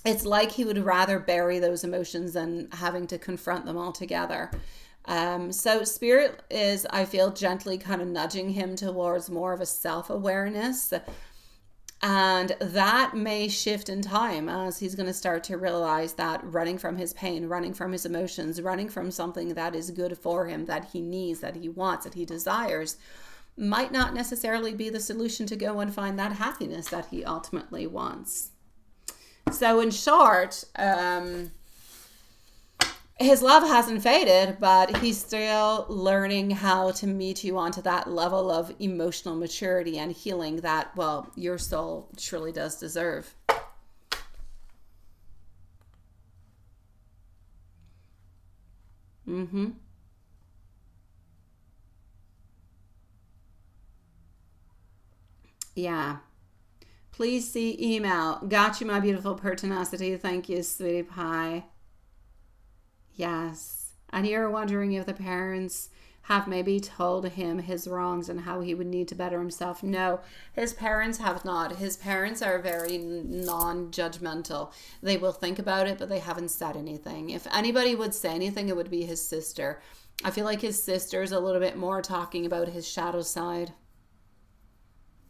it's like he would rather bury those emotions than having to confront them altogether. So Spirit is, I feel, gently kind of nudging him towards more of a self-awareness. And that may shift in time as he's going to start to realize that running from his pain, running from his emotions, running from something that is good for him, that he needs, that he wants, that he desires, might not necessarily be the solution to go and find that happiness that he ultimately wants. So in short, his love hasn't faded, but he's still learning how to meet you onto that level of emotional maturity and healing that, well, your soul truly does deserve. Yeah. Please see email. Got you, my beautiful pertinacity. Thank you, sweetie pie. Yes. And you're wondering if the parents have maybe told him his wrongs and how he would need to better himself. No, his parents have not. His parents are very non-judgmental. They will think about it, but they haven't said anything. If anybody would say anything, it would be his sister. I feel like his sister's a little bit more talking about his shadow side.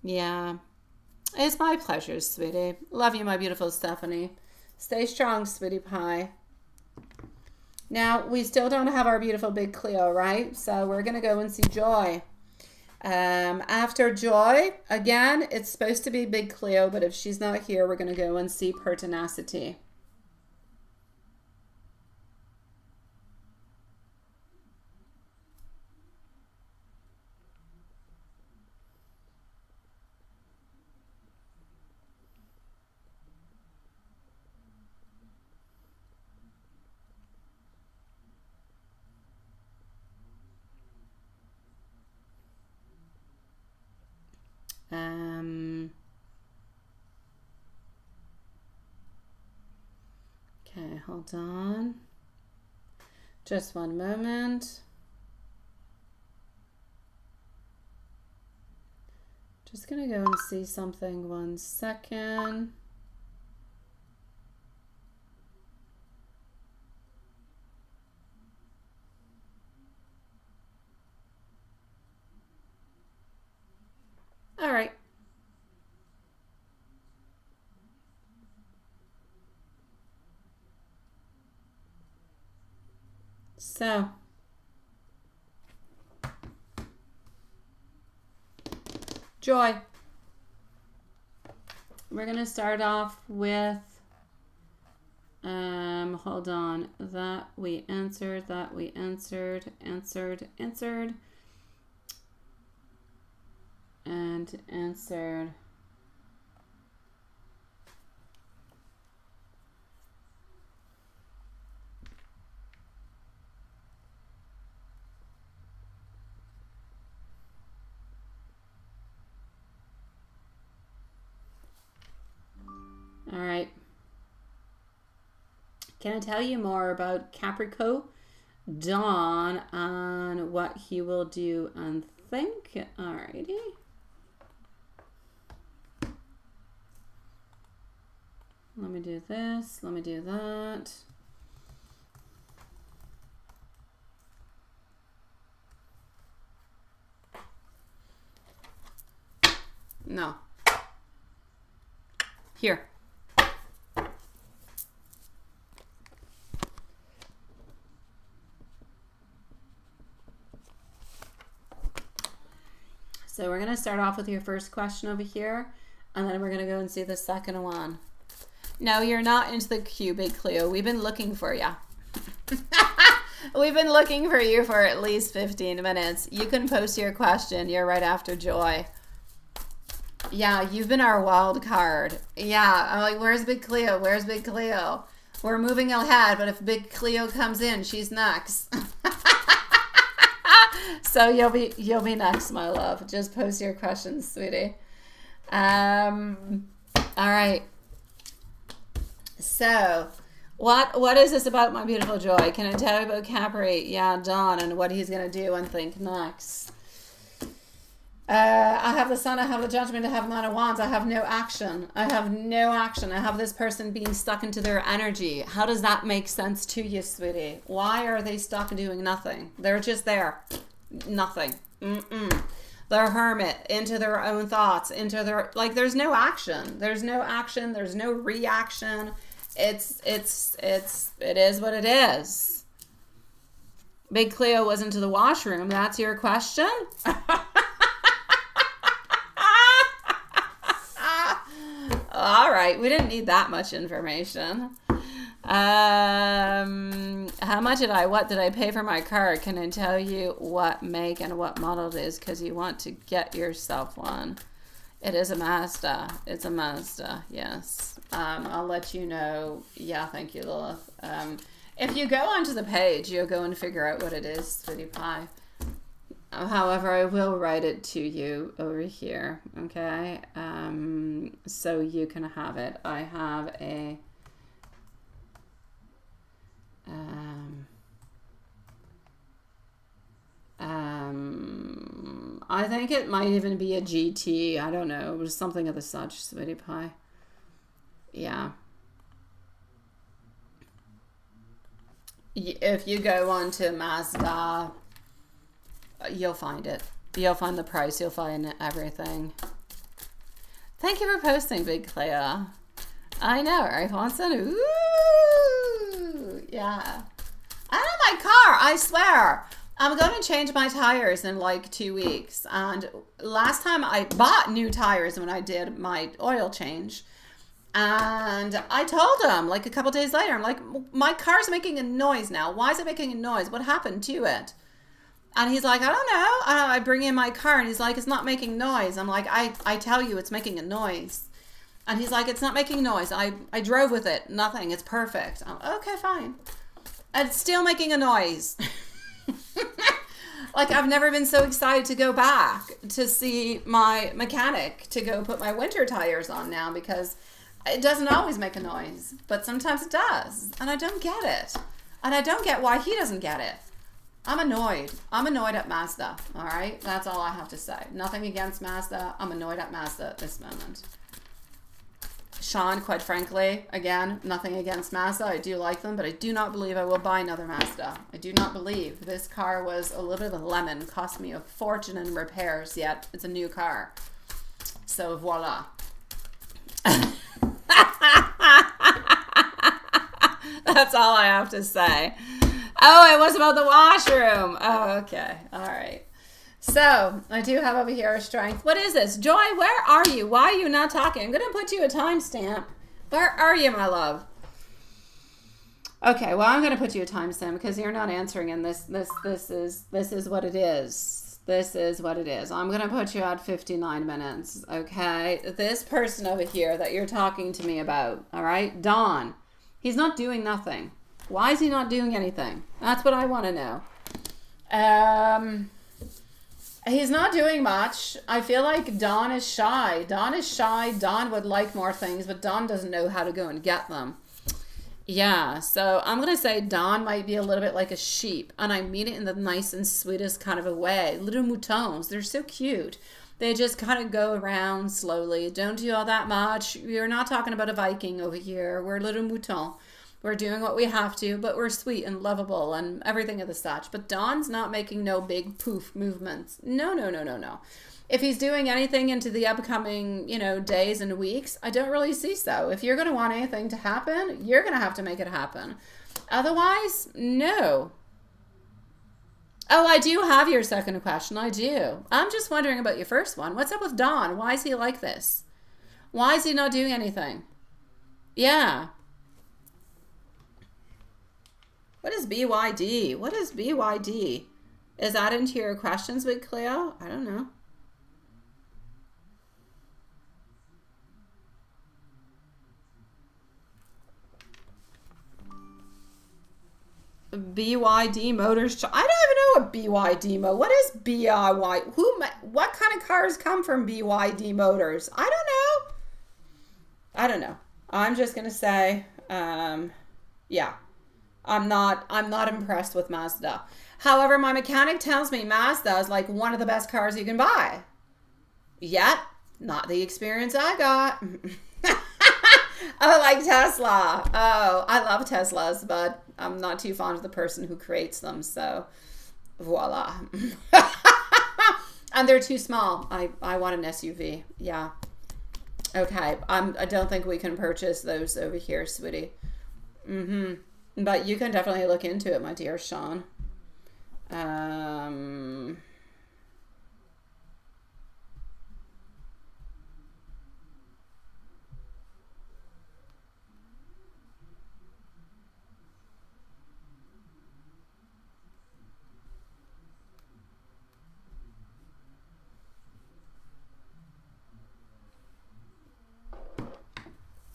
Yeah. It's my pleasure, sweetie. Love you, my beautiful Stephanie. Stay strong, sweetie pie. Now, we still don't have our beautiful big Cleo, right? So we're going to go and see Joy. After Joy, again, it's supposed to be big Cleo, but if she's not here, we're going to go and see Pertinacity. Okay, hold on. Just one moment. Just gonna go and see something 1 second. All right. So, Joy. We're going to start off with, hold on, that we answered, and answered. All right. Can I tell you more about Capricorn Dawn on what he will do and think? Alrighty. Let me do this. Let me do that. No. Here. So we're going to start off with your first question over here, and then we're going to go and see the second one. No, you're not into the queue, Big Cleo. We've been looking for you. We've been looking for you for at least 15 minutes. You can post your question. You're right after Joy. Yeah, you've been our wild card. Yeah, I'm like, where's Big Cleo? Where's Big Cleo? We're moving ahead, but if Big Cleo comes in, she's next. So you'll be next, my love. Just post your questions, sweetie. All right. So, what is this about, my beautiful Joy? Can I tell you about Capri? Yeah, Dawn, and what he's gonna do and think next. I have the Sun, I have the Judgment, I have Nine of Wands, I have no action. I have no action. I have this person being stuck into their energy. How does that make sense to you, sweetie? Why are they stuck doing nothing? They're just there. Nothing. They're hermit, into their own thoughts, into their, like, there's no action. There's no action. There's no reaction. It is what it is. Big Cleo was into the washroom. That's your question? All right, we didn't need that much information. How much what did I pay for my car? Can I tell you what make and what model it is? Because you want to get yourself one. It is a Mazda. It's a Mazda, yes. I'll let you know. Yeah, thank you, Lilith. If you go onto the page, you'll go and figure out what it is, sweetie pie. However, I will write it to you over here, okay? So you can have it. I have a... I think it might even be a GT. I don't know. It was something of the such, sweetie pie. Yeah. If you go on to Mazda, you'll find it. You'll find the price. You'll find everything. Thank you for posting, Big Cleo. I know, right, Watson? Ooh, yeah. I love my car, I swear. I'm going to change my tires in like 2 weeks. And last time I bought new tires when I did my oil change. And I told him like a couple days later, I'm like, my car's making a noise now. Why is it making a noise? What happened to it? And he's like, I don't know. I bring in my car and he's like, it's not making noise. I'm like, I tell you it's making a noise. And he's like, it's not making noise. I drove with it. Nothing. It's perfect. I'm, okay, fine. And it's still making a noise. Like, I've never been so excited to go back to see my mechanic to go put my winter tires on now, because it doesn't always make a noise, but sometimes it does. And I don't get it. And I don't get why he doesn't get it. I'm annoyed. I'm annoyed at Mazda. All right? That's all I have to say. Nothing against Mazda. I'm annoyed at Mazda at this moment. Sean, quite frankly, again, nothing against Mazda. I do like them, but I do not believe I will buy another Mazda. I do not believe. This car was a little bit of a lemon. Cost me a fortune in repairs, yet it's a new car. So, voila. That's all I have to say. Oh, it was about the washroom. Oh, okay. All right. So, I do have over here a strength. What is this? Joy, where are you? Why are you not talking? I'm going to put you a timestamp. Where are you, my love? Okay, well, I'm going to put you a timestamp because you're not answering, and this is what it is. This is what it is. I'm going to put you at 59 minutes, okay? This person over here that you're talking to me about, all right? Don, he's not doing nothing. Why is he not doing anything? That's what I want to know. He's not doing much. I feel like Don is shy. Don is shy. Don would like more things, but Don doesn't know how to go and get them. Yeah, so I'm going to say Don might be a little bit like a sheep, and I mean it in the nice and sweetest kind of a way. Little moutons, they're so cute. They just kind of go around slowly. Don't do all that much. We're not talking about a Viking over here. We're little moutons. We're doing what we have to, but we're sweet and lovable and everything of the such. But Don's not making no big poof movements. No, no, no, no, no. If he's doing anything into the upcoming, days and weeks, I don't really see so. If you're going to want anything to happen, you're going to have to make it happen. Otherwise, no. Oh, I do have your second question. I do. I'm just wondering about your first one. What's up with Don? Why is he like this? Why is he not doing anything? Yeah. What is BYD? What is BYD? Is that into your questions with Cleo? I don't know. BYD Motors. I don't even know what BYD what is BIY? What kind of cars come from BYD Motors? I don't know. I'm just gonna say, yeah. I'm not impressed with Mazda. However, my mechanic tells me Mazda is like one of the best cars you can buy. Yet, not the experience I got. Oh, like Tesla. Oh, I love Teslas, but I'm not too fond of the person who creates them. So, voila. And they're too small. I want an SUV. Yeah. Okay. I don't think we can purchase those over here, sweetie. But you can definitely look into it, my dear Sean.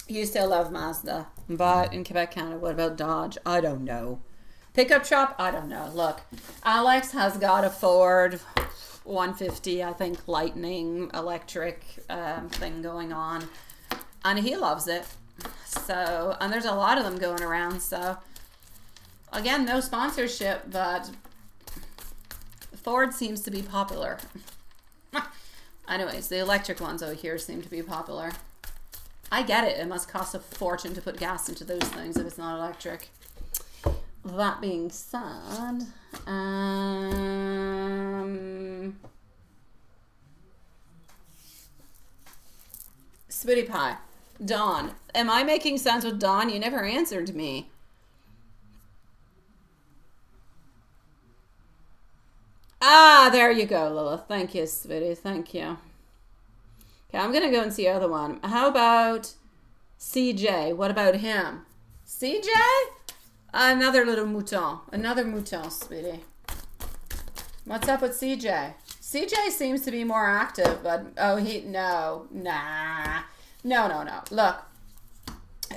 You still love Mazda, but in Quebec, Canada, what about Dodge? I don't know. Pickup truck? I don't know. Look, Alex has got a Ford 150, I think, Lightning electric thing going on, and he loves it. So, and there's a lot of them going around. So, again, no sponsorship, but Ford seems to be popular. Anyways, the electric ones over here seem to be popular. I get it. It must cost a fortune to put gas into those things if it's not electric. That being said, Sweetie Pie, Dawn. Am I making sense with Dawn? You never answered me. Ah, there you go, Lilith. Thank you, sweetie. Thank you. Okay, I'm going to go and see the other one. How about CJ? What about him? CJ? Another little mouton. Another mouton, sweetie. What's up with CJ? CJ seems to be more active, but, no. No. Look,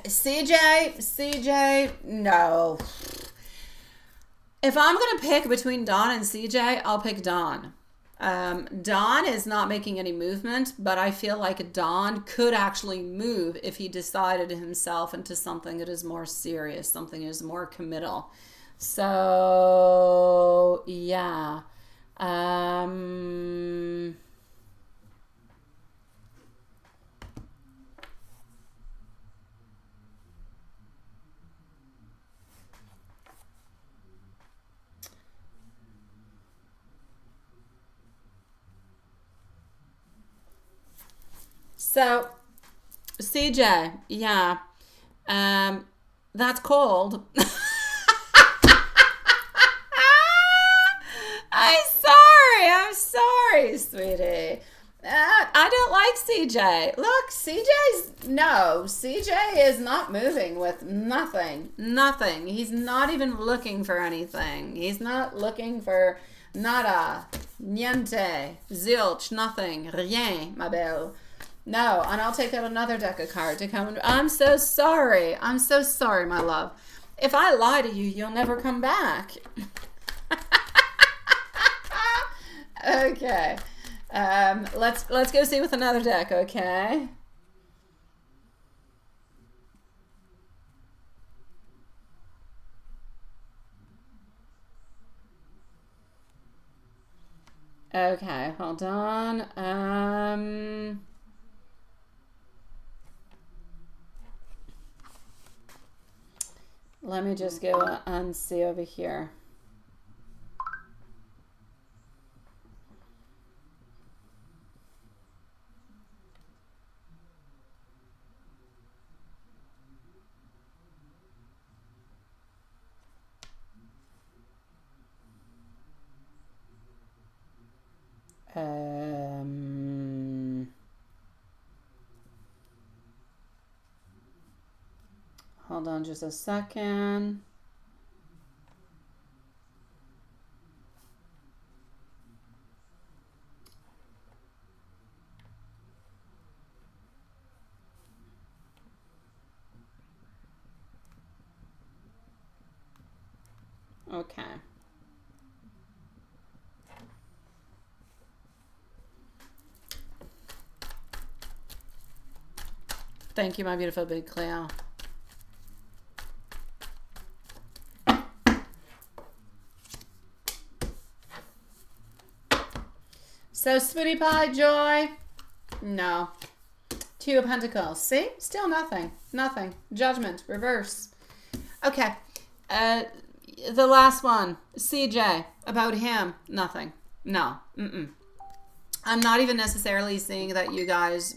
CJ, no. If I'm going to pick between Dawn and CJ, I'll pick Dawn. Dawn is not making any movement, but I feel like Dawn could actually move if he decided himself into something that is more serious, something that is more committal. So, yeah. Um, so, CJ, yeah. Um, that's cold. I'm sorry, sweetie. I don't like CJ. Look, CJ is not moving with nothing. Nothing. He's not even looking for anything. He's not looking for nada, niente, zilch, nothing, rien, ma belle. No, and I'll take out another deck of cards to come. I'm so sorry. I'm so sorry, my love. If I lie to you, you'll never come back. Okay. Let's go see with another deck, okay? Okay, hold on. Let me just go and see over here. Hold on just a second. Okay. Thank you, my beautiful big Cleo. So, Sweetie Pie, Joy? No. Two of Pentacles. See? Still nothing. Nothing. Judgment. Reverse. Okay. The last one. CJ. About him. Nothing. No. I'm not even necessarily seeing that you guys,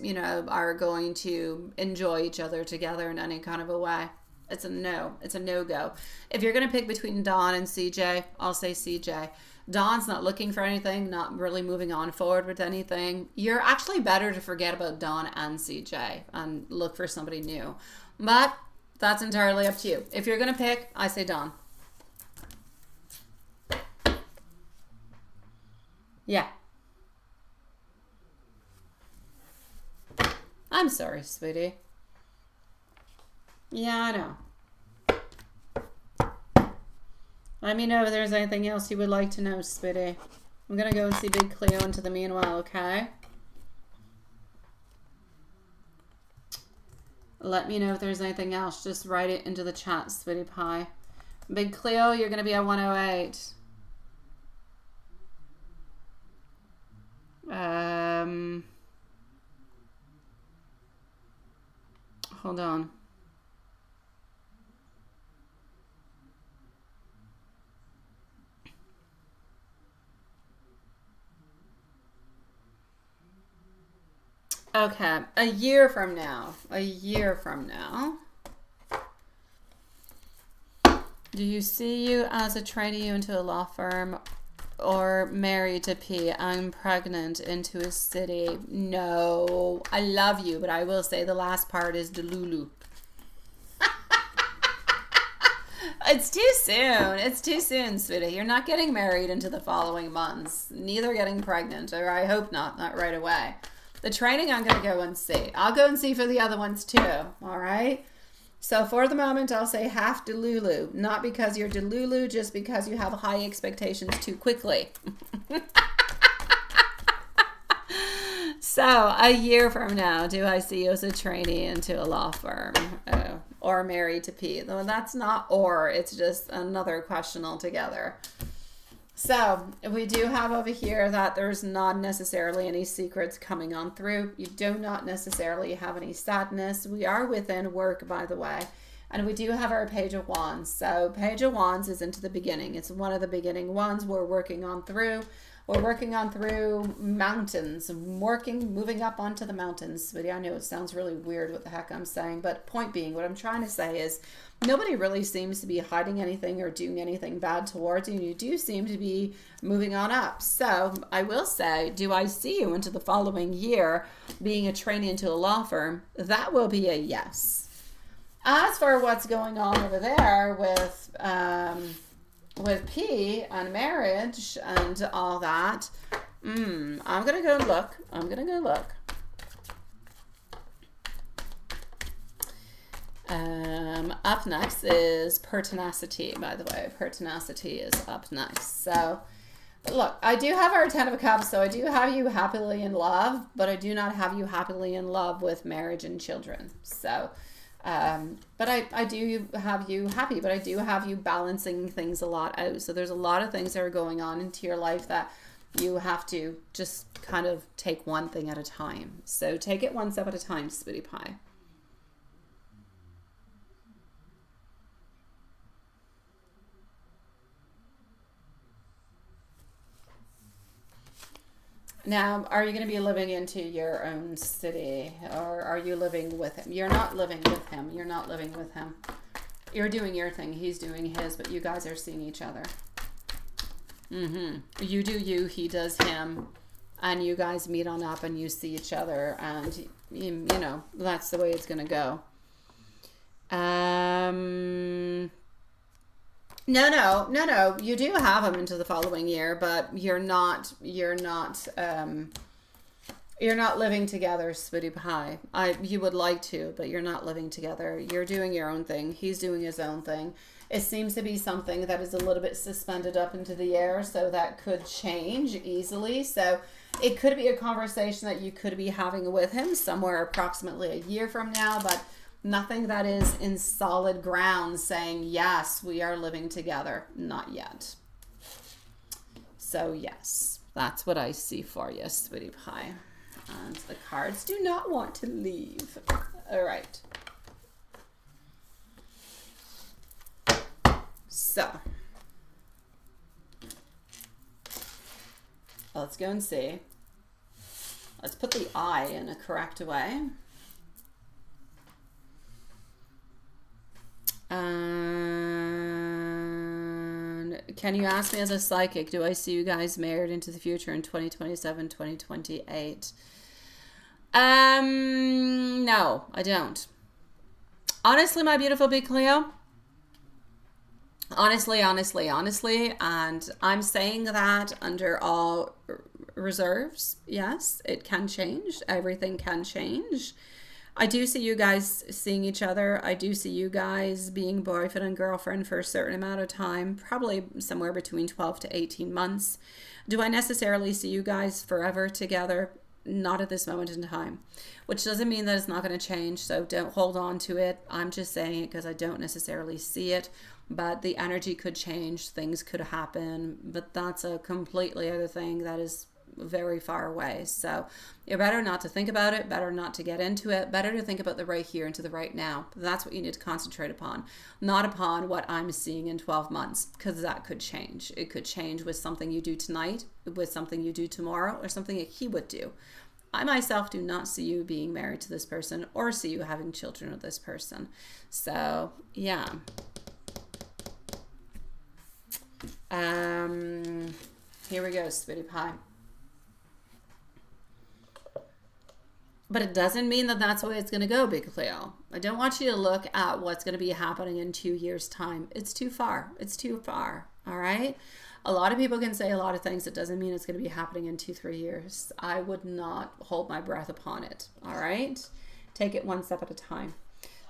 are going to enjoy each other together in any kind of a way. It's a no. It's a no-go. If you're going to pick between Dawn and CJ, I'll say CJ. Dawn's not looking for anything, not really moving on forward with anything. You're actually better to forget about Dawn and CJ and look for somebody new. But that's entirely up to you. If you're going to pick, I say Dawn. Yeah. I'm sorry, sweetie. Yeah, I know. Let me know if there's anything else you would like to know, sweetie. I'm going to go and see Big Cleo into the meanwhile, okay? Let me know if there's anything else. Just write it into the chat, Sweetie Pie. Big Cleo, you're going to be at 108. Hold on. Okay, a year from now. Do you see you as a trainee into a law firm or married to P? I'm pregnant into a city. No, I love you, but I will say the last part is Delulu. It's too soon. It's too soon, sweetie. You're not getting married into the following months. Neither getting pregnant, or I hope not right away. The training I'm going to go and see. I'll go and see for the other ones too, all right? So for the moment, I'll say half Delulu. Not because you're Delulu, just because you have high expectations too quickly. So a year from now, do I see you as a trainee into a law firm? or married to P. Though that's not or, it's just another question altogether. So we do have over here that there's not necessarily any secrets coming on through. You do not necessarily have any sadness. We are within work, by the way. And we do have our Page of Wands. So Page of Wands is into the beginning. It's one of the beginning ones we're working on through. We're working on through mountains, moving up onto the mountains. But yeah, I know it sounds really weird what the heck I'm saying. But point being, what I'm trying to say is nobody really seems to be hiding anything or doing anything bad towards you. You do seem to be moving on up. So I will say, do I see you into the following year being a trainee into a law firm? That will be a yes. As for what's going on over there with P and marriage and all that, I'm gonna go look. Up next is pertinacity, by the way. Pertinacity is up next. So look, I do have our Ten of Cups, so I do have you happily in love, but I do not have you happily in love with marriage and children. So but I do have you happy, but I do have you balancing things a lot out. So there's a lot of things that are going on into your life that you have to just kind of take one thing at a time. So take it one step at a time, sweetie pie. Now, are you going to be living into your own city, or are you living with him? You're not living with him. You're not living with him. You're doing your thing. He's doing his, but you guys are seeing each other. You do you, he does him, and you guys meet on up and you see each other, and you know, that's the way it's going to go. No. You do have him into the following year, but you're not living together, sweetie pie. You would like to, but you're not living together. You're doing your own thing. He's doing his own thing. It seems to be something that is a little bit suspended up into the air, so that could change easily. So it could be a conversation that you could be having with him somewhere approximately a year from now, but nothing that is in solid ground saying, yes, we are living together. Not yet. So yes, that's what I see for you, sweetie pie. And the cards do not want to leave. All right. So let's go and see. Let's put the I in a correct way. And can you ask me as a psychic, do I see you guys married into the future in 2027, 2028? No, I don't. Honestly, my beautiful big Cleo. Honestly, and I'm saying that under all reserves. Yes, it can change. Everything can change. I do see you guys seeing each other. I do see you guys being boyfriend and girlfriend for a certain amount of time, probably somewhere between 12 to 18 months. Do I necessarily see you guys forever together? Not at this moment in time, which doesn't mean that it's not going to change. So don't hold on to it. I'm just saying it because I don't necessarily see it, but the energy could change. Things could happen, but that's a completely other thing that is very far away. So you're better not to think about it, better not to get into it, better to think about the right here and to the right now. That's what you need to concentrate upon, not upon what I'm seeing in 12 months, because that could change. It could change with something you do tonight, with something you do tomorrow, or something that he would do. I myself do not see you being married to this person or see you having children with this person. So yeah. Here we go, sweetie pie. But it doesn't mean that that's the way it's going to go, Big Cleo. I don't want you to look at what's going to be happening in 2 years' time. It's too far. It's too far. All right? A lot of people can say a lot of things. It doesn't mean it's going to be happening in 2-3 years. I would not hold my breath upon it. All right? Take it one step at a time.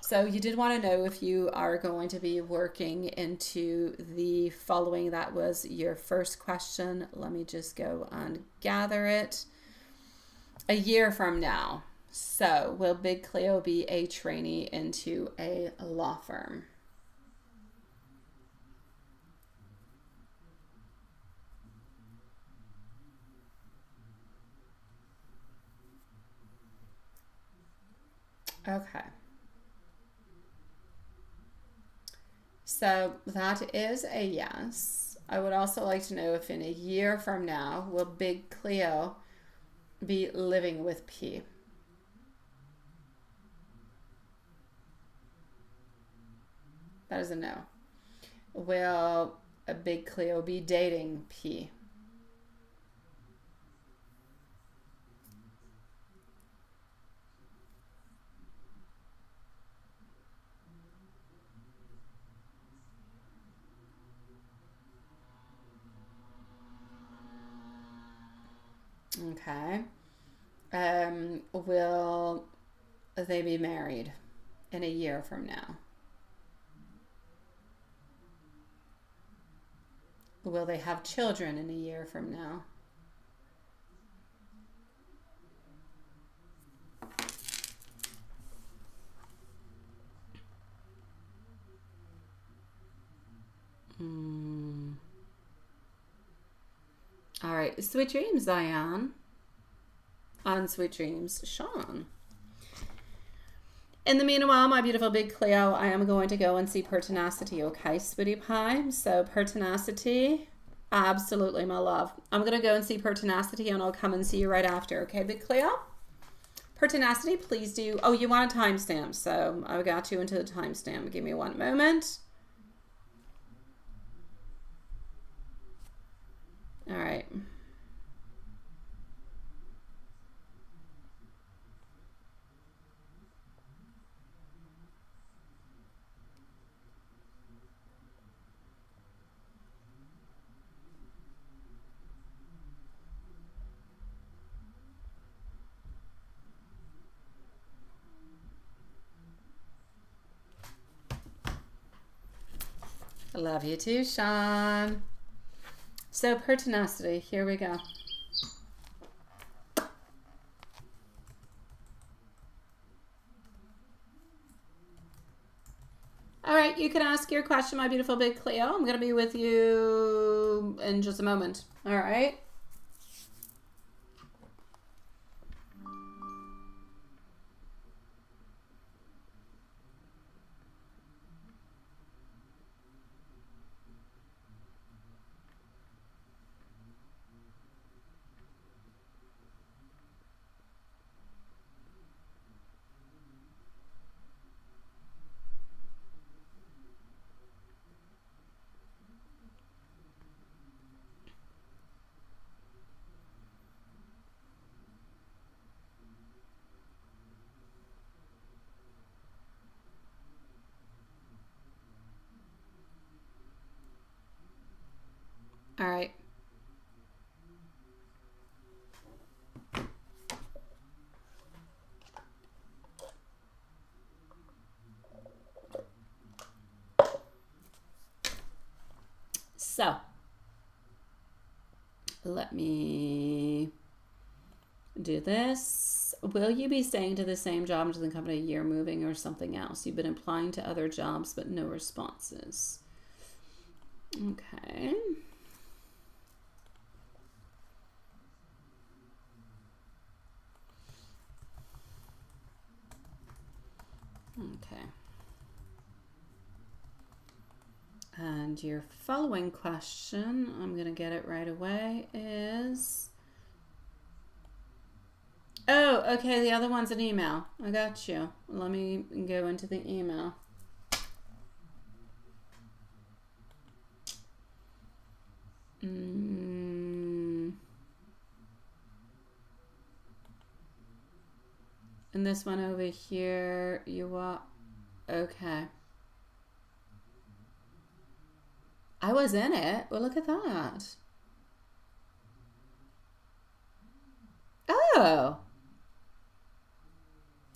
So you did want to know if you are going to be working into the following. That was your first question. Let me just go and gather it. A year from now. So, will Big Cleo be a trainee into a law firm? Okay. So that is a yes. I would also like to know if in a year from now, will Big Cleo be living with P? That is a no. Will a Big Cleo be dating P? Okay. Will they be married in a year from now? Will they have children in a year from now? All right. Sweet dreams, Diane. On Sweet Dreams, Sean. In the meanwhile, my beautiful Big Cleo, I am going to go and see Pertinacity, okay, sweetie pie? So Pertinacity, absolutely, my love. I'm going to go and see Pertinacity, and I'll come and see you right after, okay, Big Cleo? Pertinacity, please do. Oh, you want a timestamp, so I got you into the timestamp. Give me one moment. All right. I love you too, Sean. So Pertinacity, here we go. All right, you can ask your question, my beautiful Big Cleo. I'm going to be with you in just a moment. All right. All right. So, let me do this. Will you be staying to the same job until the company a year, moving, or something else? You've been applying to other jobs, but no responses. Okay. Okay. And your following question, I'm going to get it right away, is... Oh, okay, the other one's an email. I got you. Let me go into the email. And this one over here, you are... Okay. I was in it. Well, look at that. Oh.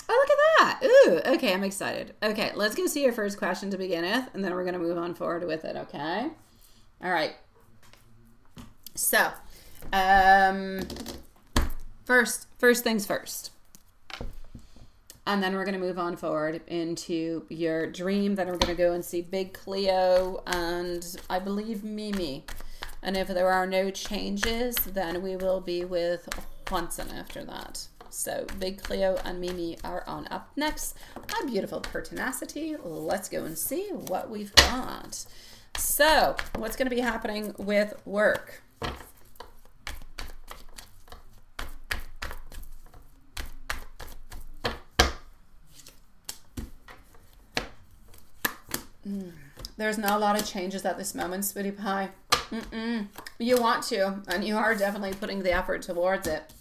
Oh, look at that. Ooh, okay, I'm excited. Okay, let's go see your first question to begin with, and then we're going to move on forward with it, okay? All right. So, first things first. And then we're going to move on forward into your dream. Then we're going to go and see Big Cleo and I believe Mimi. And if there are no changes, then we will be with Juanson after that. So Big Cleo and Mimi are on up next. My beautiful pertinacity. Let's go and see what we've got. So what's going to be happening with work? There's not a lot of changes at this moment, sweetie pie. You want to, and you are definitely putting the effort towards it.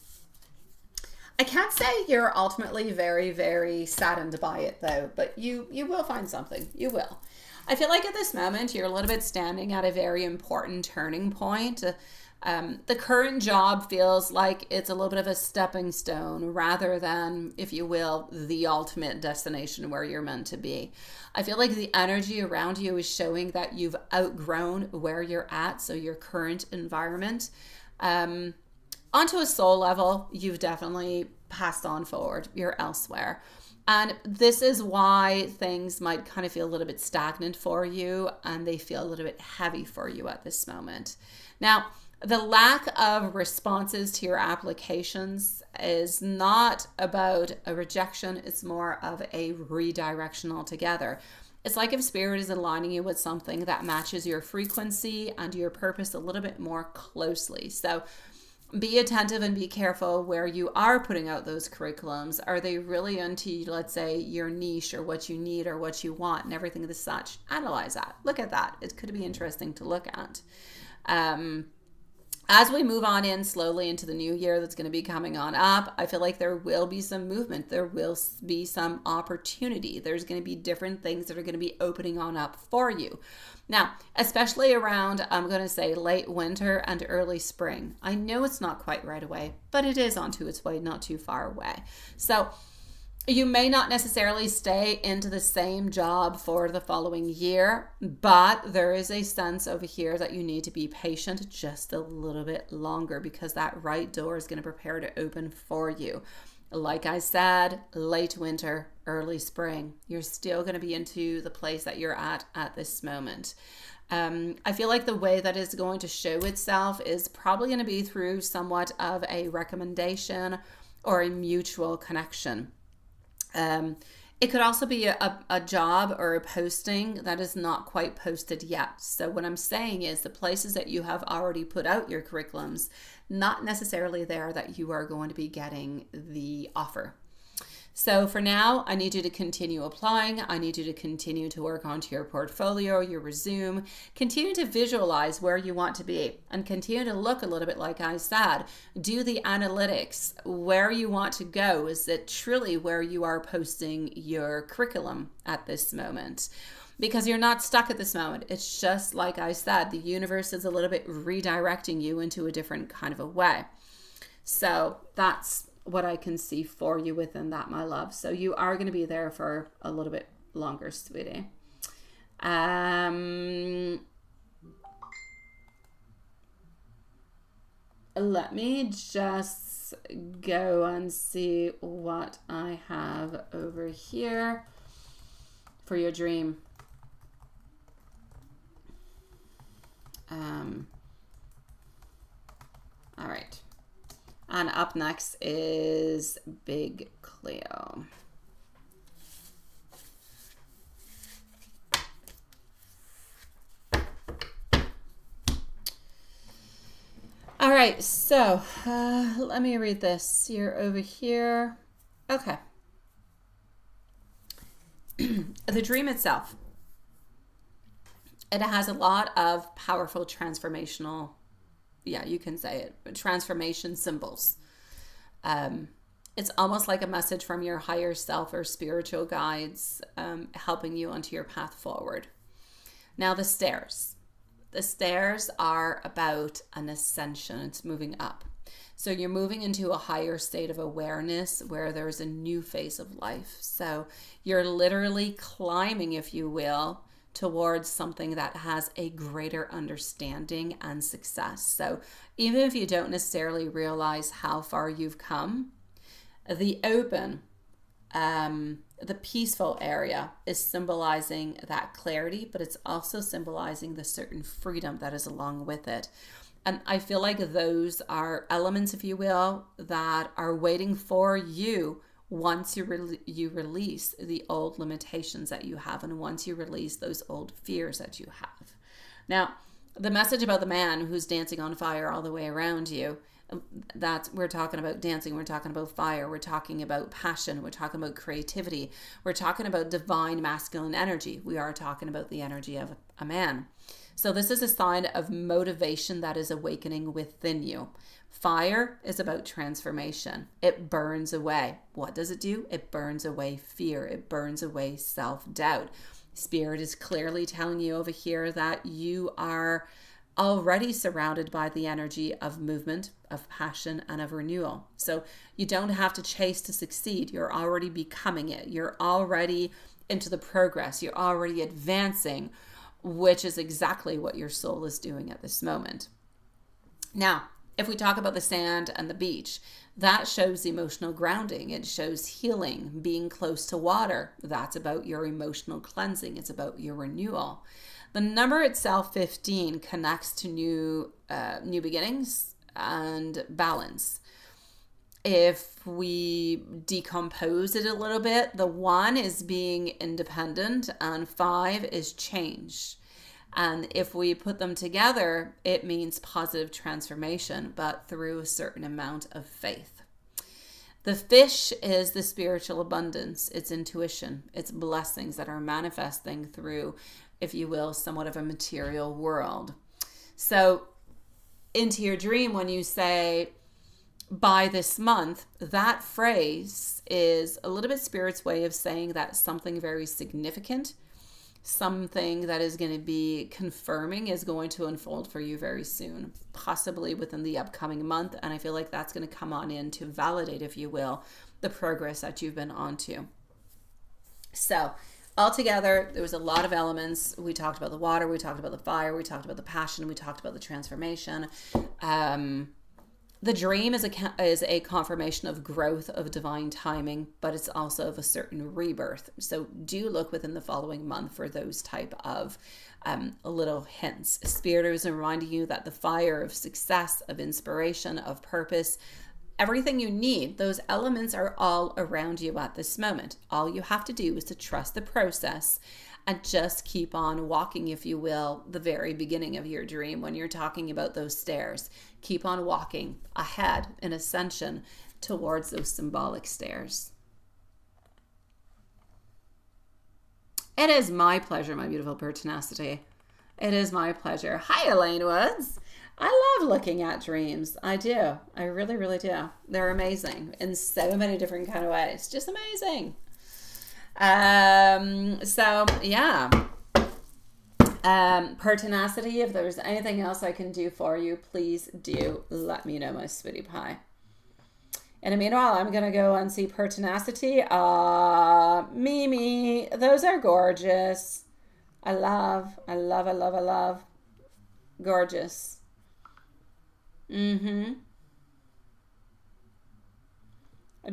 I can't say you're ultimately very, very saddened by it though, but you will find something. You will. I feel like at this moment you're a little bit standing at a very important turning point. The current job feels like it's a little bit of a stepping stone rather than, if you will, the ultimate destination where you're meant to be. I feel like the energy around you is showing that you've outgrown where you're at, so your current environment. Onto a soul level, you've definitely passed on forward. You're elsewhere. And this is why things might kind of feel a little bit stagnant for you and they feel a little bit heavy for you at this moment. Now, the lack of responses to your applications is not about a rejection. It's more of a redirection altogether. It's like if spirit is aligning you with something that matches your frequency and your purpose a little bit more closely. So be attentive and be careful where you are putting out those curriculums. Are they really into, let's say, your niche or what you need or what you want and everything as such? Analyze that. Look at that. It could be interesting to look at. As we move on in slowly into the new year that's going to be coming on up, I feel like there will be some movement. There will be some opportunity. There's going to be different things that are going to be opening on up for you. Now, especially around, I'm going to say late winter and early spring. I know it's not quite right away, but it is onto its way, not too far away. So you may not necessarily stay into the same job for the following year, but there is a sense over here that you need to be patient just a little bit longer because that right door is going to prepare to open for you. Like I said, late winter, early spring, you're still going to be into the place that you're at this moment. I feel like the way that is going to show itself is probably going to be through somewhat of a recommendation or a mutual connection. It could also be a job or a posting that is not quite posted yet. So what I'm saying is the places that you have already put out your curriculums, not necessarily there that you are going to be getting the offer. So for now, I need you to continue applying. I need you to continue to work onto your portfolio, your resume, continue to visualize where you want to be and continue to look a little bit like I said. Do the analytics, where you want to go. Is it truly where you are posting your curriculum at this moment? Because you're not stuck at this moment. It's just like I said, the universe is a little bit redirecting you into a different kind of a way. So that's what I can see for you within that, my love. So you are going to be there for a little bit longer, sweetie. Let me just go and see what I have over here for your dream. All right. And up next is Big Cleo. All right, so let me read this. You're over here. Okay. The dream itself, it has a lot of powerful transformational, yeah, you can say it, transformation symbols. It's almost like a message from your higher self or spiritual guides helping you onto your path forward. Now the stairs. The stairs are about an ascension. It's moving up. So you're moving into a higher state of awareness where there's a new phase of life. So you're literally climbing, if you will, towards something that has a greater understanding and success. So even if you don't necessarily realize how far you've come, the open the peaceful area is symbolizing that clarity, but it's also symbolizing the certain freedom that is along with it. And I feel like those are elements, if you will, that are waiting for you once you release the old limitations that you have, and once you release those old fears that you have. Now, the message about the man who's dancing on fire all the way around you, we're talking about dancing, we're talking about fire, we're talking about passion, we're talking about creativity, we're talking about divine masculine energy. We are talking about the energy of a man. So this is a sign of motivation that is awakening within you. Fire is about transformation. It burns away. What does it do? It burns away fear. It burns away self-doubt. Spirit is clearly telling you over here that you are already surrounded by the energy of movement, of passion, and of renewal. So you don't have to chase to succeed. You're already becoming it. You're already into the progress. You're already advancing, which is exactly what your soul is doing at this moment. Now, if we talk about the sand and the beach, that shows emotional grounding. It shows healing, being close to water. That's about your emotional cleansing. It's about your renewal. The number itself, 15, connects to new beginnings and balance. If we decompose it a little bit, the 1 is being independent and 5 is change. And if we put them together, it means positive transformation, but through a certain amount of faith. The fish is the spiritual abundance. It's intuition. It's blessings that are manifesting through, if you will, somewhat of a material world. So into your dream, when you say, by this month, that phrase is a little bit Spirit's way of saying that something very significant, something that is going to be confirming, is going to unfold for you very soon, possibly within the upcoming month. And I feel like that's going to come on in to validate, if you will, the progress that you've been on to. So altogether, there was a lot of elements. We talked about the water, we talked about the fire, we talked about the passion, we talked about the transformation. The dream is a confirmation of growth, of divine timing, but it's also of a certain rebirth. So do look within the following month for those type of little hints. Spirit is reminding you that the fire of success, of inspiration, of purpose, everything you need, those elements are all around you at this moment. All you have to do is to trust the process and just keep on walking, if you will, the very beginning of your dream when you're talking about those stairs. Keep on walking ahead in ascension towards those symbolic stairs. It is my pleasure, my beautiful pertinacity. It is my pleasure. Hi, Elaine Woods. I love looking at dreams. I do. I really, really do. They're amazing in so many different kind of ways. Just amazing. So yeah, pertinacity, if there's anything else I can do for you, please do let me know, my sweetie pie. And meanwhile, I'm going to go and see pertinacity. Mimi, those are gorgeous. I love. Gorgeous.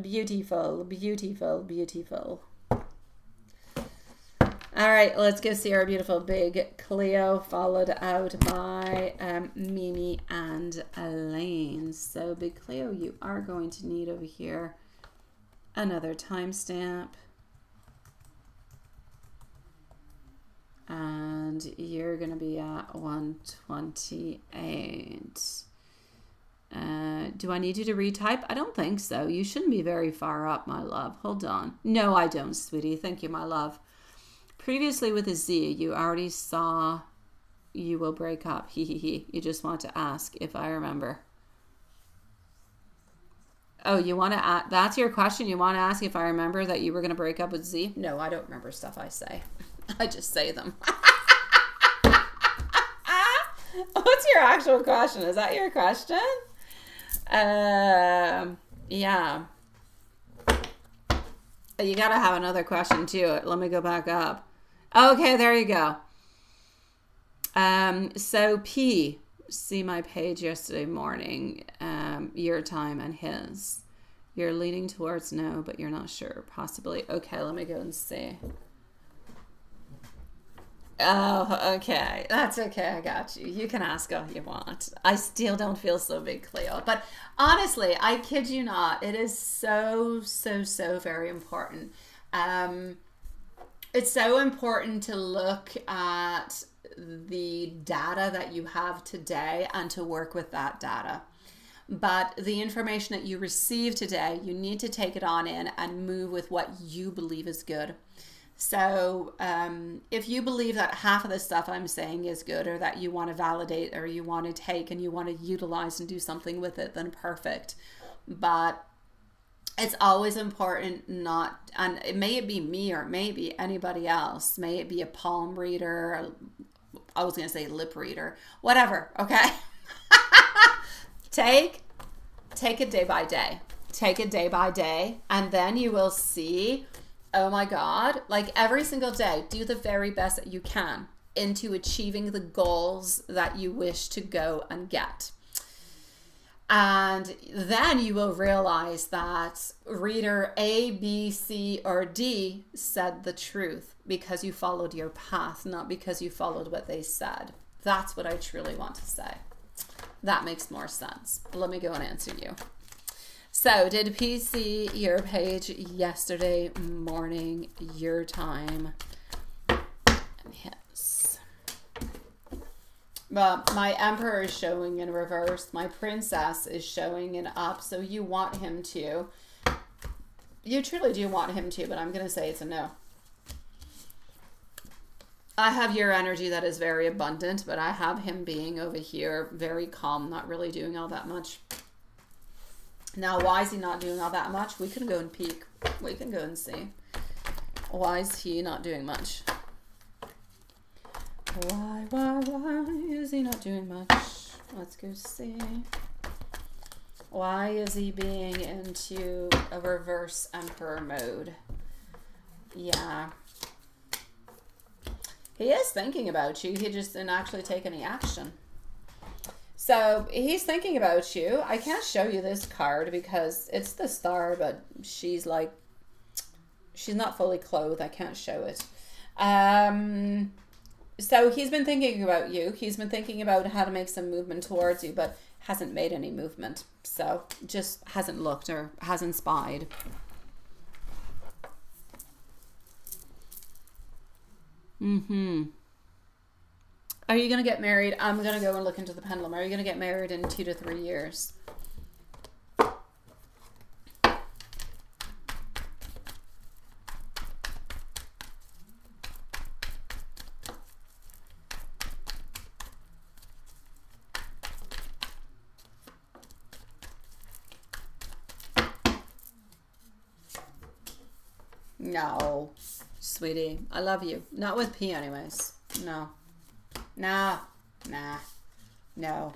Beautiful, beautiful, beautiful. All right, let's go see our beautiful big Cleo, followed out by Mimi and Elaine. So big Cleo, you are going to need over here another timestamp. And you're going to be at 128. Do I need you to retype? I don't think so. You shouldn't be very far up, my love. Hold on. No, I don't, sweetie. Thank you, my love. Previously with a Z, you already saw you will break up. He. You just want to ask if I remember. Oh, you want to ask? That's your question? You want to ask if I remember that you were going to break up with Z? No, I don't remember stuff I say. I just say them. What's your actual question? Is that your question? Yeah. You got to have another question too. Let me go back up. Okay, there you go. So P, see my page yesterday morning, your time and his. You're leaning towards no, but you're not sure. Possibly. Okay, let me go and see. Oh, okay. That's okay. I got you. You can ask all you want. I still don't feel so big, Cleo. But honestly, I kid you not. It is so, so, so very important. It's so important to look at the data that you have today and to work with that data. But the information that you receive today, you need to take it on in and move with what you believe is good. So if you believe that half of the stuff I'm saying is good, or that you want to validate, or you want to take and you want to utilize and do something with it, then perfect. But it's always important not, and it may be me or maybe anybody else, may it be a palm reader, I was going to say lip reader, whatever, okay? Take it day by day. Take it day by day, and then you will see, oh my God, like every single day, do the very best that you can into achieving the goals that you wish to go and get. And then you will realize that reader A, B, C, or D said the truth because you followed your path, not because you followed what they said. That's what I truly want to say. That makes more sense. Let me go and answer you. So, did P see your page yesterday morning, your time, and his? Well, my Emperor is showing in reverse. My Princess is showing in up. So you want him to. You truly do want him to, but I'm going to say it's a no. I have your energy that is very abundant, but I have him being over here very calm, not really doing all that much. Now, why is he not doing all that much? We can go and peek. We can go and see. Why is he not doing much? Why is he not doing much? Let's go see. Why is he being into a reverse Emperor mode? Yeah. He is thinking about you. He just didn't actually take any action. So he's thinking about you. I can't show you this card because it's the star, but she's like, she's not fully clothed. I can't show it. So he's been thinking about you. He's been thinking about how to make some movement towards you, but hasn't made any movement. So just hasn't looked or hasn't spied. Are you going to get married? I'm going to go and look into the pendulum. Are you going to get married in 2 to 3 years? No, sweetie. I love you. Not with P anyways. No. Nah. No.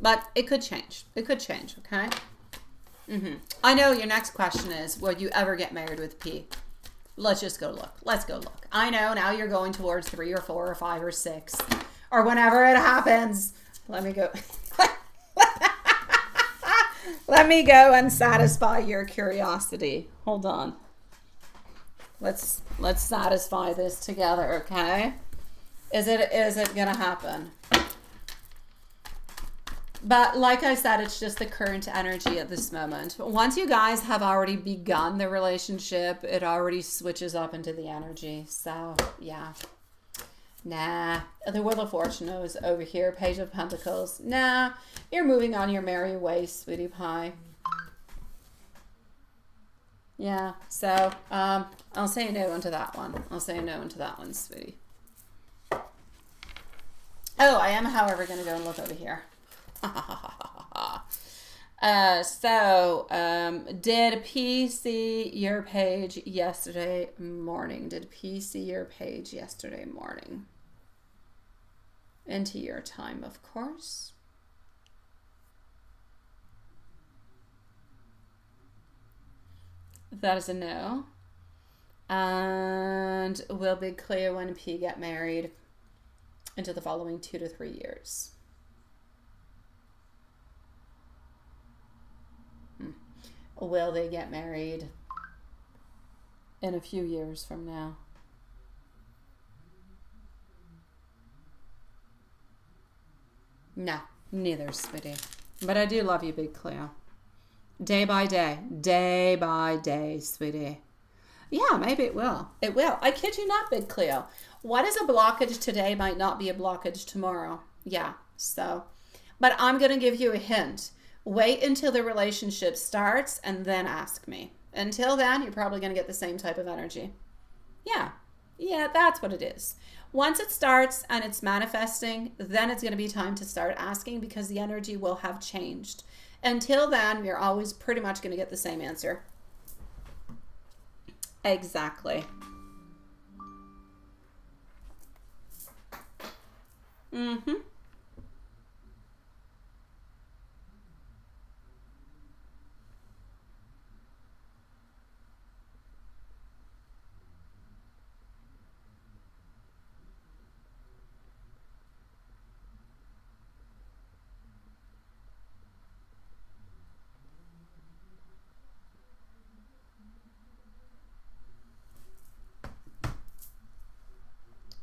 But it could change. It could change, okay? I know your next question is, will you ever get married with P? Let's just go look. Let's go look. I know now you're going towards 3 or 4 or 5 or 6 or whenever it happens. Let me go. Let me go and satisfy your curiosity. Hold on. Let's satisfy this together, okay? Is it gonna happen? But like I said, it's just the current energy at this moment. Once you guys have already begun the relationship, it already switches up into the energy. So yeah. Nah. The Wheel of Fortune is over here. Page of Pentacles. Nah. You're moving on your merry way, sweetie pie. Yeah. So I'll say no into that one. I'll say no into that one, sweetie. Oh, I am, however, going to go and look over here. Did P see your page yesterday morning? Did P see your page yesterday morning? Into your time, of course. That is a no. And will be clear when P get married into the following 2 to 3 years. Will they get married in a few years from now? No, neither, sweetie. But I do love you, Big Cleo. Day by day. Day by day, sweetie. Yeah, maybe it will. It will. I kid you not, Big Cleo. What is a blockage today might not be a blockage tomorrow. Yeah, so. But I'm going to give you a hint. Wait until the relationship starts and then ask me. Until then, you're probably going to get the same type of energy. Yeah. Yeah, that's what it is. Once it starts and it's manifesting, then it's going to be time to start asking because the energy will have changed. Until then, you're always pretty much going to get the same answer. Exactly. Mm-hmm.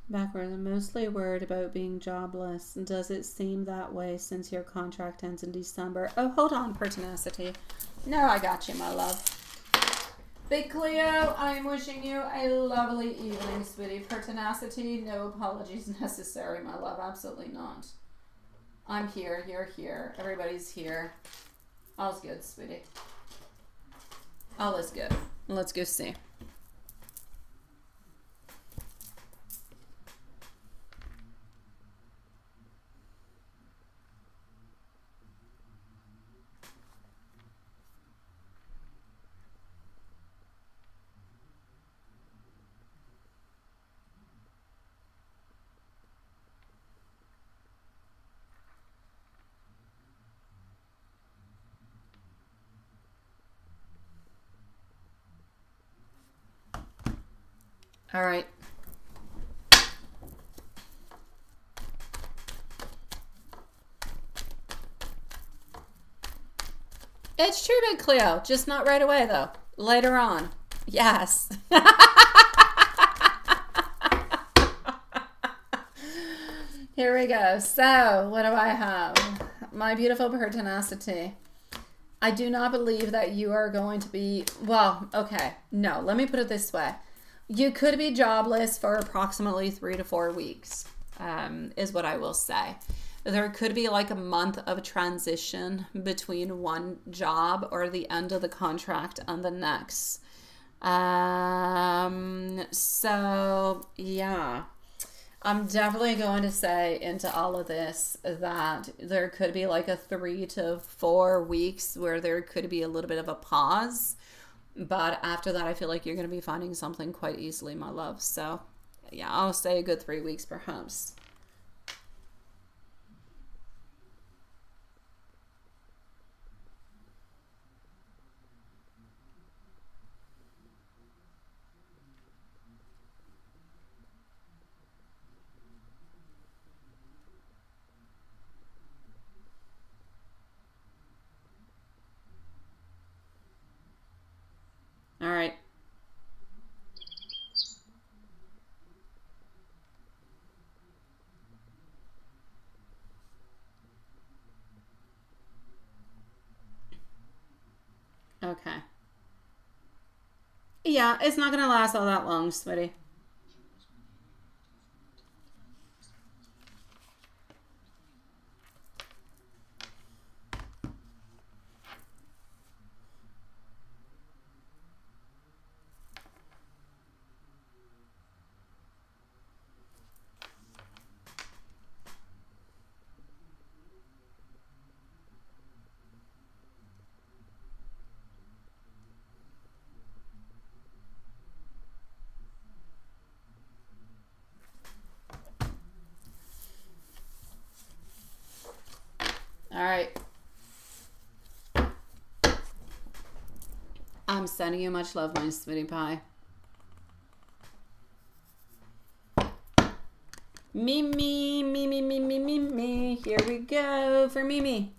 Backward, I'm mostly worried about being jobless. Does it seem that way since your contract ends in December? Oh, hold on, pertinacity. No, I got you, my love. Big Cleo, I'm wishing you a lovely evening, sweetie. Pertinacity, no apologies necessary, my love. Absolutely not. I'm here, you're here, everybody's here. All's good, sweetie. All is good. Let's go see. All right. It's true, Big Cleo. Just not right away, though. Later on. Yes. Here we go. So, what do I have? My beautiful pertinacity. I do not believe that you are going to be... Well, okay. No, let me put it this way. You could be jobless for approximately 3 to 4 weeks, is what I will say. There could be like a month of transition between one job or the end of the contract and the next. So, yeah. I'm definitely going to say into all of this that there could be like a 3 to 4 weeks where there could be a little bit of a pause. But after that, I feel like you're going to be finding something quite easily, my love. So, yeah, I'll say a good 3 weeks perhaps. All right. Okay. Yeah, it's not going to last all that long, sweetie. All right. I'm sending you much love, my sweetie pie. Mimi, Mimi, Mimi, Mimi. Here we go for Mimi.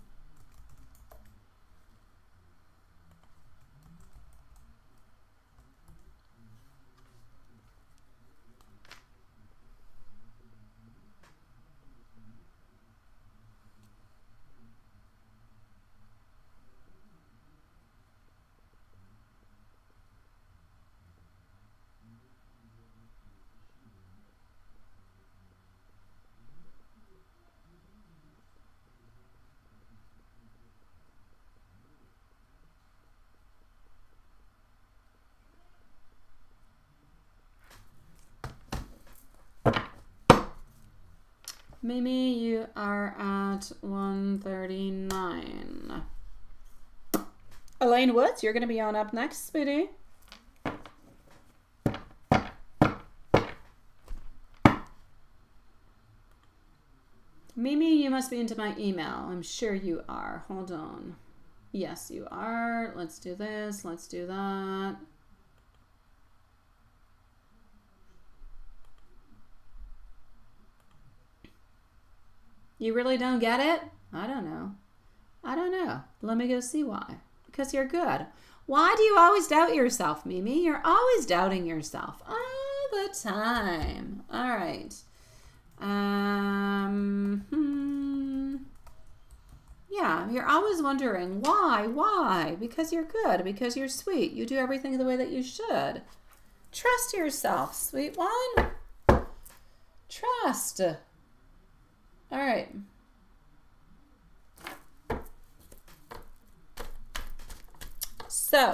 Mimi, you are at 139. Elaine Woods, you're going to be on up next, sweetie. Mimi, you must be into my email. I'm sure you are. Hold on. Yes, you are. Let's do this. Let's do that. You really don't get it? I don't know. I don't know. Let me go see why. Because you're good. Why do you always doubt yourself, Mimi? You're always doubting yourself all the time. All right. Yeah, you're always wondering why? Because you're good, because you're sweet. You do everything the way that you should. Trust yourself, sweet one. Trust. All right. So,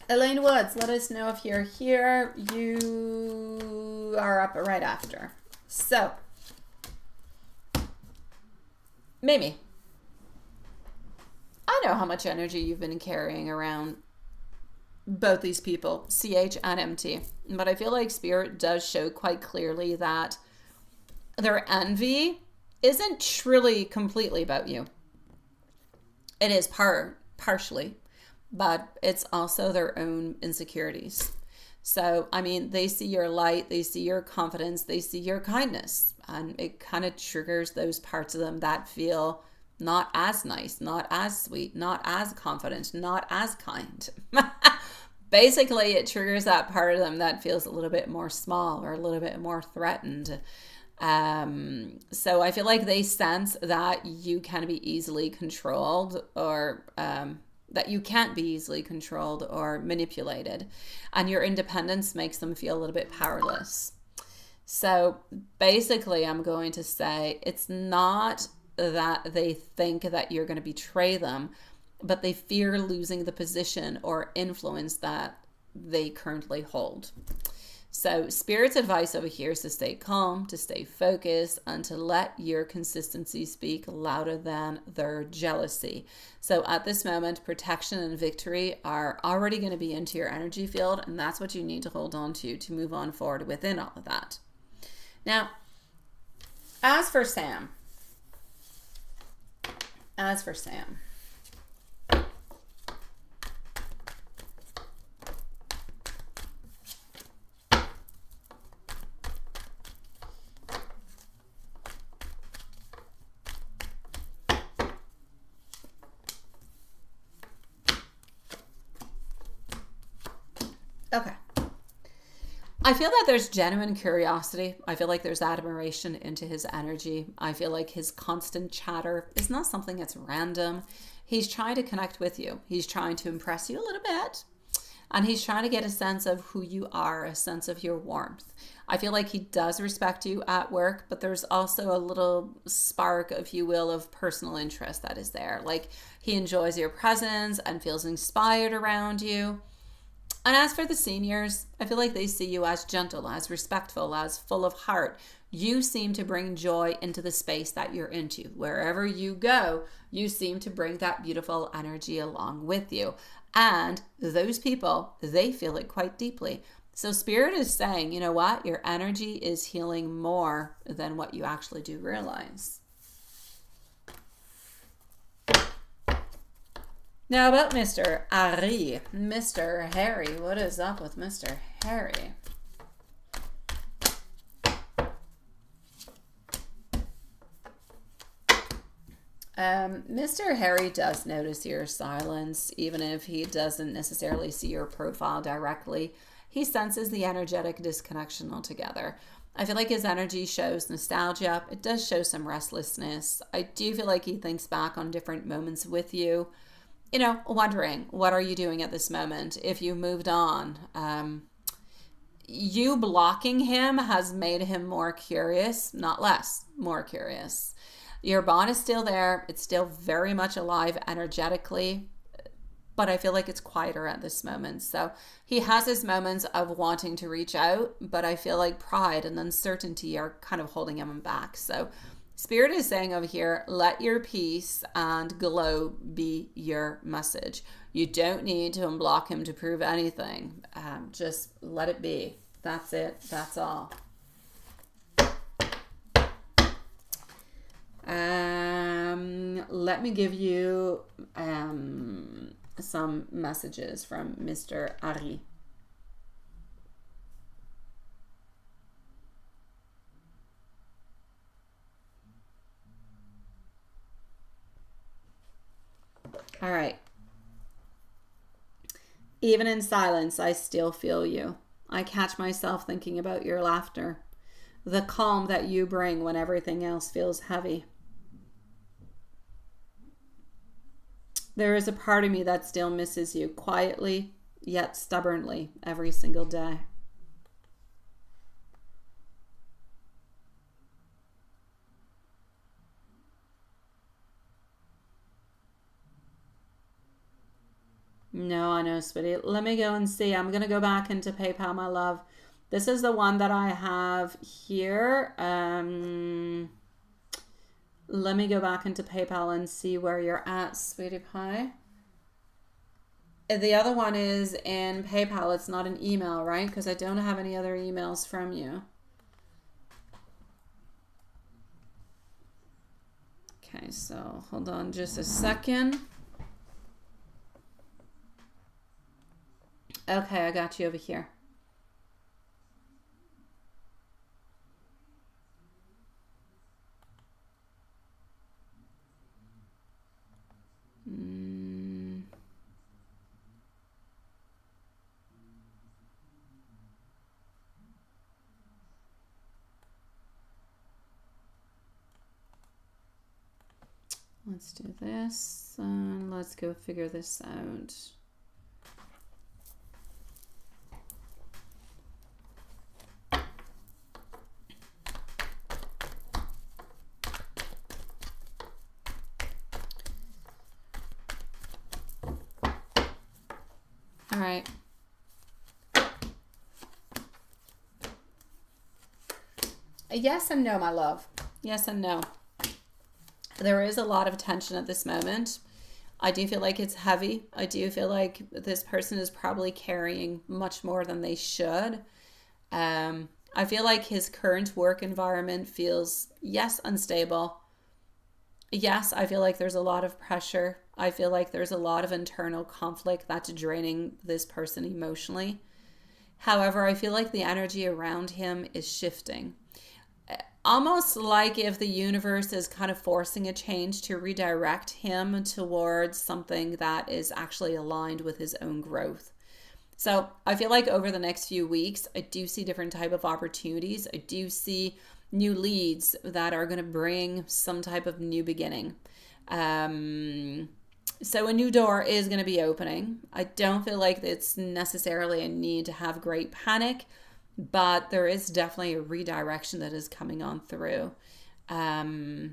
Elaine Woods, let us know if you're here. You are up right after. So, Mimi, I know how much energy you've been carrying around both these people, CH and MT. But I feel like Spirit does show quite clearly that their envy isn't truly completely about you. It is partially, but it's also their own insecurities. So, I mean, they see your light, they see your confidence, they see your kindness, and it kind of triggers those parts of them that feel not as nice, not as sweet, not as confident, not as kind. Basically, it triggers that part of them that feels a little bit more small or a little bit more threatened. So I feel like they sense that you can be easily controlled, or that you can't be easily controlled or manipulated, and your independence makes them feel a little bit powerless. So basically, I'm going to say it's not that they think that you're going to betray them, but they fear losing the position or influence that they currently hold. So Spirit's advice over here is to stay calm, to stay focused, and to let your consistency speak louder than their jealousy. So at this moment, protection and victory are already going to be into your energy field, and that's what you need to hold on to move on forward within all of that. Now, as for Sam. Okay. I feel that there's genuine curiosity. I feel like there's admiration into his energy. I feel like his constant chatter is not something that's random. He's trying to connect with you. He's trying to impress you a little bit. And he's trying to get a sense of who you are, a sense of your warmth. I feel like he does respect you at work, but there's also a little spark, if you will, of personal interest that is there. Like, he enjoys your presence and feels inspired around you. And as for the seniors, I feel like they see you as gentle, as respectful, as full of heart. You seem to bring joy into the space that you're into. Wherever you go, you seem to bring that beautiful energy along with you. And those people, they feel it quite deeply. So Spirit is saying, you know what? Your energy is healing more than what you actually do realize. Now about Mr. Harry. Mr. Harry. What is up with Mr. Harry? Mr. Harry does notice your silence, even if he doesn't necessarily see your profile directly. He senses the energetic disconnection altogether. I feel like his energy shows nostalgia. It does show some restlessness. I do feel like he thinks back on different moments with you. You know, wondering, what are you doing at this moment? If you moved on, you blocking him has made him more curious, not less, more curious. Your bond is still there. It's still very much alive energetically. but I feel like it's quieter at this moment. So he has his moments of wanting to reach out, but I feel like pride and uncertainty are kind of holding him back. So Spirit is saying over here, let your peace and glow be your message. You don't need to unblock him to prove anything. Just let it be. That's it. That's all. Let me give you some messages from Mr. Ari. All right. Even in silence, I still feel you. I catch myself thinking about your laughter, the calm that you bring when everything else feels heavy. There is a part of me that still misses you, quietly yet stubbornly, every single day. No, I know, sweetie. Let me go and see. I'm going to go back into PayPal, my love. This is the one that I have here. Let me go back into PayPal and see where you're at, sweetie pie. The other one is in PayPal. It's not an email, right? Because I don't have any other emails from you. Okay, so hold on just a second. Okay, I got you over here. Let's do this and let's go figure this out. All right. Yes and no, my love. Yes and no. There is a lot of tension at this moment. I do feel like it's heavy. I do feel like this person is probably carrying much more than they should. I feel like his current work environment feels, yes, unstable. Yes, I feel like there's a lot of pressure. I feel like there's a lot of internal conflict that's draining this person emotionally. However, I feel like the energy around him is shifting. Almost like if the universe is kind of forcing a change to redirect him towards something that is actually aligned with his own growth. So I feel like over the next few weeks, I do see different type of opportunities. I do see new leads that are going to bring some type of new beginning. So a new door is going to be opening. I don't feel like it's necessarily a need to have great panic, but there is definitely a redirection that is coming on through. I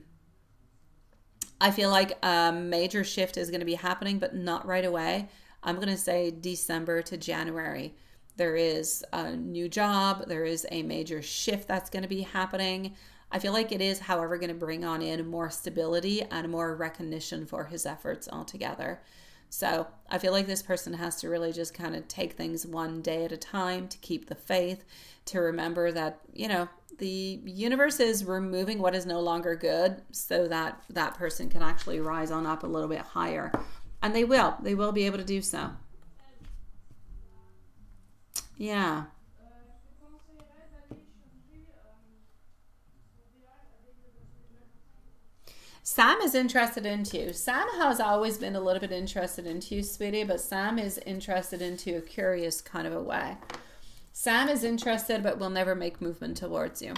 feel like a major shift is going to be happening, but not right away. I'm going to say December to January. There is a new job. There is a major shift that's going to be happening. I feel like it is, however, going to bring on in more stability and more recognition for his efforts altogether. So I feel like this person has to really just kind of take things one day at a time, to keep the faith, to remember that, you know, the universe is removing what is no longer good so that that person can actually rise on up a little bit higher. And they will be able to do so. Yeah. Sam is interested into you. Sam has always been a little bit interested into you, sweetie, but Sam is interested into a curious kind of a way. Sam is interested but will never make movement towards you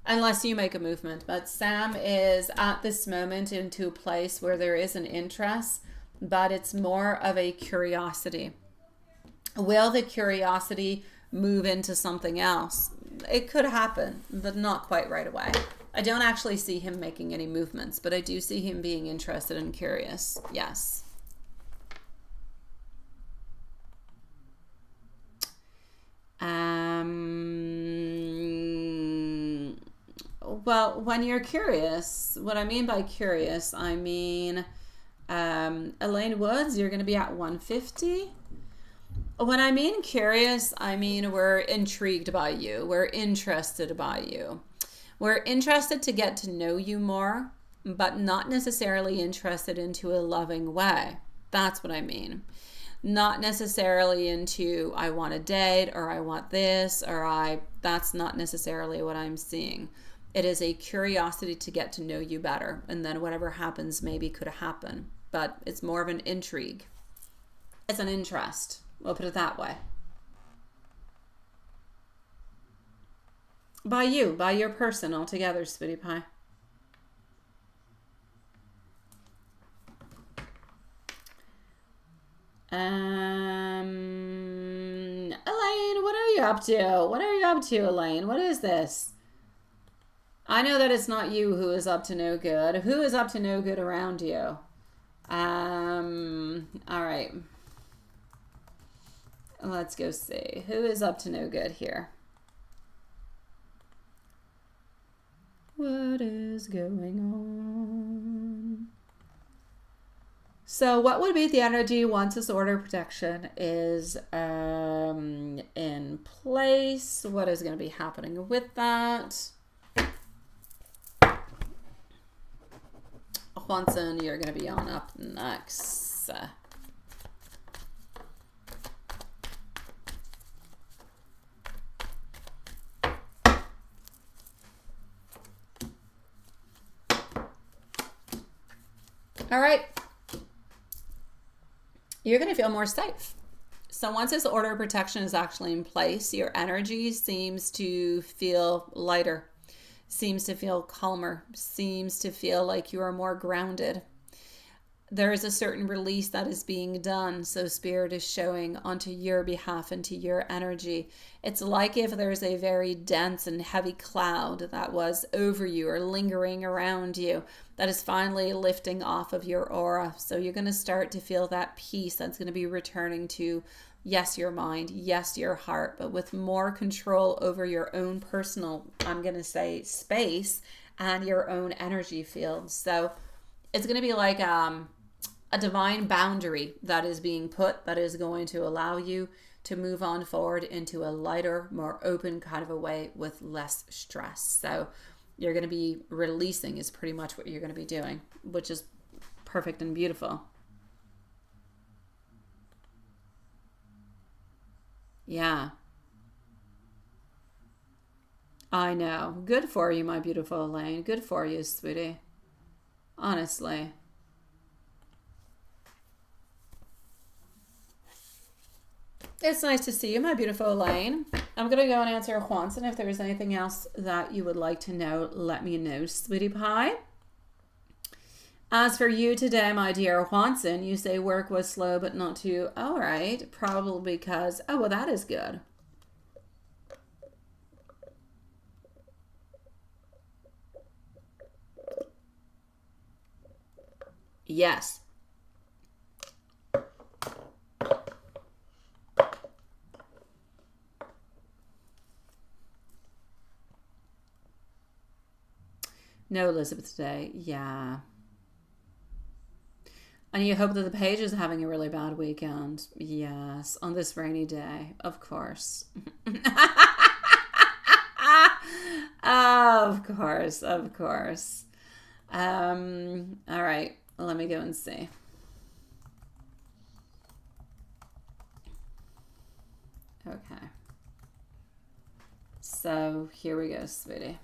unless you make a movement. But Sam is at this moment into a place where there is an interest, but it's more of a curiosity. Will the curiosity move into something else? It could happen, but not quite right away. I don't actually see him making any movements, but I do see him being interested and curious. Yes. Well, when you're curious, what I mean by curious, I mean, Elaine Woods, you're going to be at 150. When I mean curious, I mean we're intrigued by you. We're interested by you. We're interested to get to know you more, but not necessarily interested into a loving way. That's what I mean. Not necessarily into I want a date or I want this or that's not necessarily what I'm seeing. It is a curiosity to get to know you better, and then whatever happens maybe could happen, but it's more of an intrigue. It's an interest. We'll put it that way. By you, by your person altogether, sweetie pie. Elaine, what are you up to? What are you up to, Elaine? What is this? I know that it's not you who is up to no good. Who is up to no good around you? All right. Let's go see. Who is up to no good here? What is going on? So what would be the energy once this order of protection is in place? What is going to be happening with that? Juanson, you're going to be on up next. All right. You're going to feel more safe. So once this order of protection is actually in place, your energy seems to feel lighter, seems to feel calmer, seems to feel like you are more grounded. There is a certain release that is being done. So Spirit is showing onto your behalf, into your energy. It's like if there's a very dense and heavy cloud that was over you or lingering around you, that is finally lifting off of your aura. So you're going to start to feel that peace that's going to be returning to, yes, your mind, yes, your heart, but with more control over your own personal, I'm going to say, space and your own energy field. So it's going to be like a divine boundary that is being put that is going to allow you to move on forward into a lighter, more open kind of a way with less stress. So you're going to be releasing is pretty much what you're going to be doing, which is perfect and beautiful. Yeah. I know. Good for you, my beautiful Elaine. Good for you, sweetie. Honestly. It's nice to see you, my beautiful Elaine. I'm going to go and answer Juanson. If there's anything else that you would like to know, let me know, sweetie pie. As for you today, my dear Juanson, you say work was slow but not too. All right. Probably because, oh, well, that is good. Yes. No, Elizabeth today. Yeah. And you hope that the page is having a really bad weekend. Yes. On this rainy day. Of course. Of course. Of course. All right. Let me go and see. Okay. So here we go, sweetie.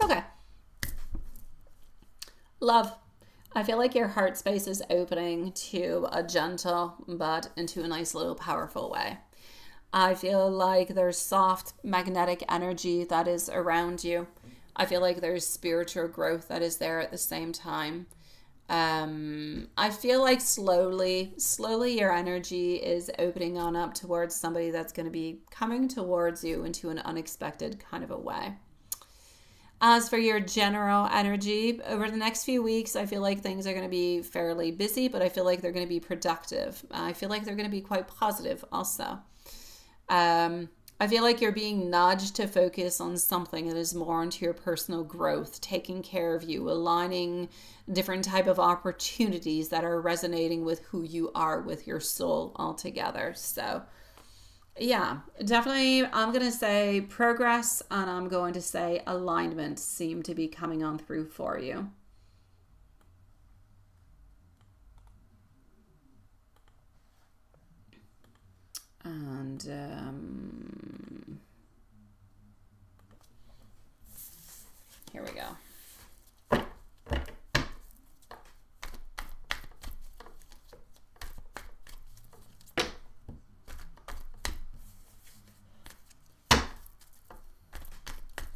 Okay. Love. I feel like your heart space is opening to a gentle but into a nice little powerful way. I feel like there's soft magnetic energy that is around you. I feel like there's spiritual growth that is there at the same time. I feel like slowly your energy is opening on up towards somebody that's going to be coming towards you into an unexpected kind of a way. As for your general energy, over the next few weeks, I feel like things are going to be fairly busy, but I feel like they're going to be productive. I feel like they're going to be quite positive also. I feel like you're being nudged to focus on something that is more into your personal growth, taking care of you, aligning different type of opportunities that are resonating with who you are, with your soul altogether. So yeah, definitely I'm going to say progress, and I'm going to say alignment seem to be coming on through for you. And here we go.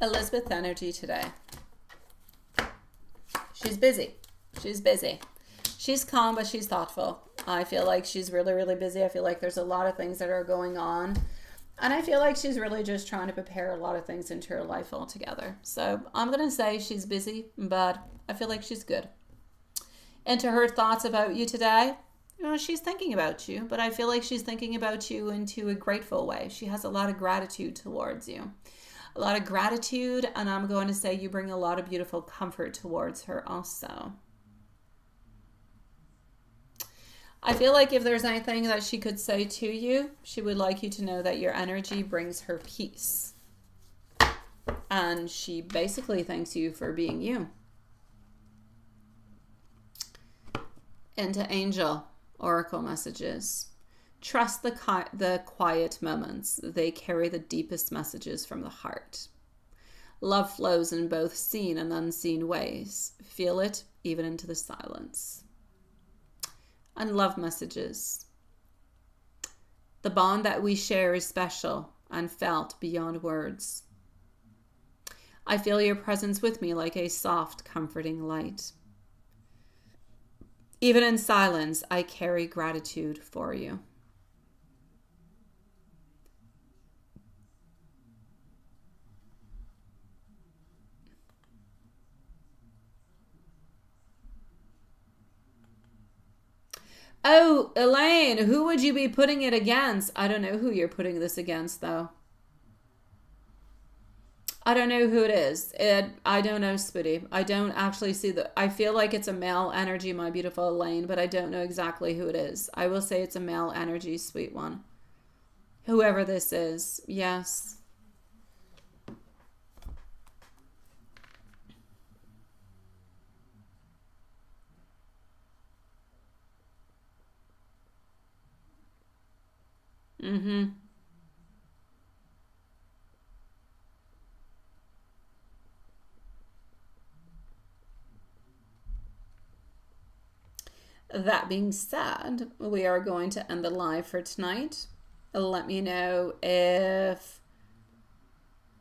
Elizabeth energy today. She's busy. She's busy. She's calm, but she's thoughtful. I feel like she's really, really busy. I feel like there's a lot of things that are going on. And I feel like she's really just trying to prepare a lot of things into her life altogether. So I'm going to say she's busy, but I feel like she's good. Into her thoughts about you today, you know, she's thinking about you, but I feel like she's thinking about you into a grateful way. She has a lot of gratitude towards you. A lot of gratitude, and I'm going to say you bring a lot of beautiful comfort towards her also. I feel like if there's anything that she could say to you, she would like you to know that your energy brings her peace. And she basically thanks you for being you. Into angel oracle messages. Trust the quiet moments. They carry the deepest messages from the heart. Love flows in both seen and unseen ways. Feel it even into the silence. And love messages. The bond that we share is special and felt beyond words. I feel your presence with me like a soft, comforting light. Even in silence, I carry gratitude for you. Oh, Elaine, who would you be putting it against? I don't know who you're putting this against, though. I don't know who it is. I don't know, Spitty. I don't actually see I feel like it's a male energy, my beautiful Elaine, but I don't know exactly who it is. I will say it's a male energy, sweet one. Whoever this is, yes. Mm-hmm. That being said, we are going to end the live for tonight. Let me know if,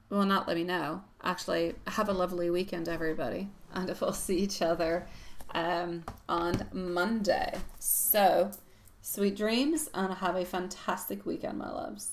well, not let me know. Actually, have a lovely weekend, everybody. And we'll see each other on Monday. So, sweet dreams and have a fantastic weekend, my loves.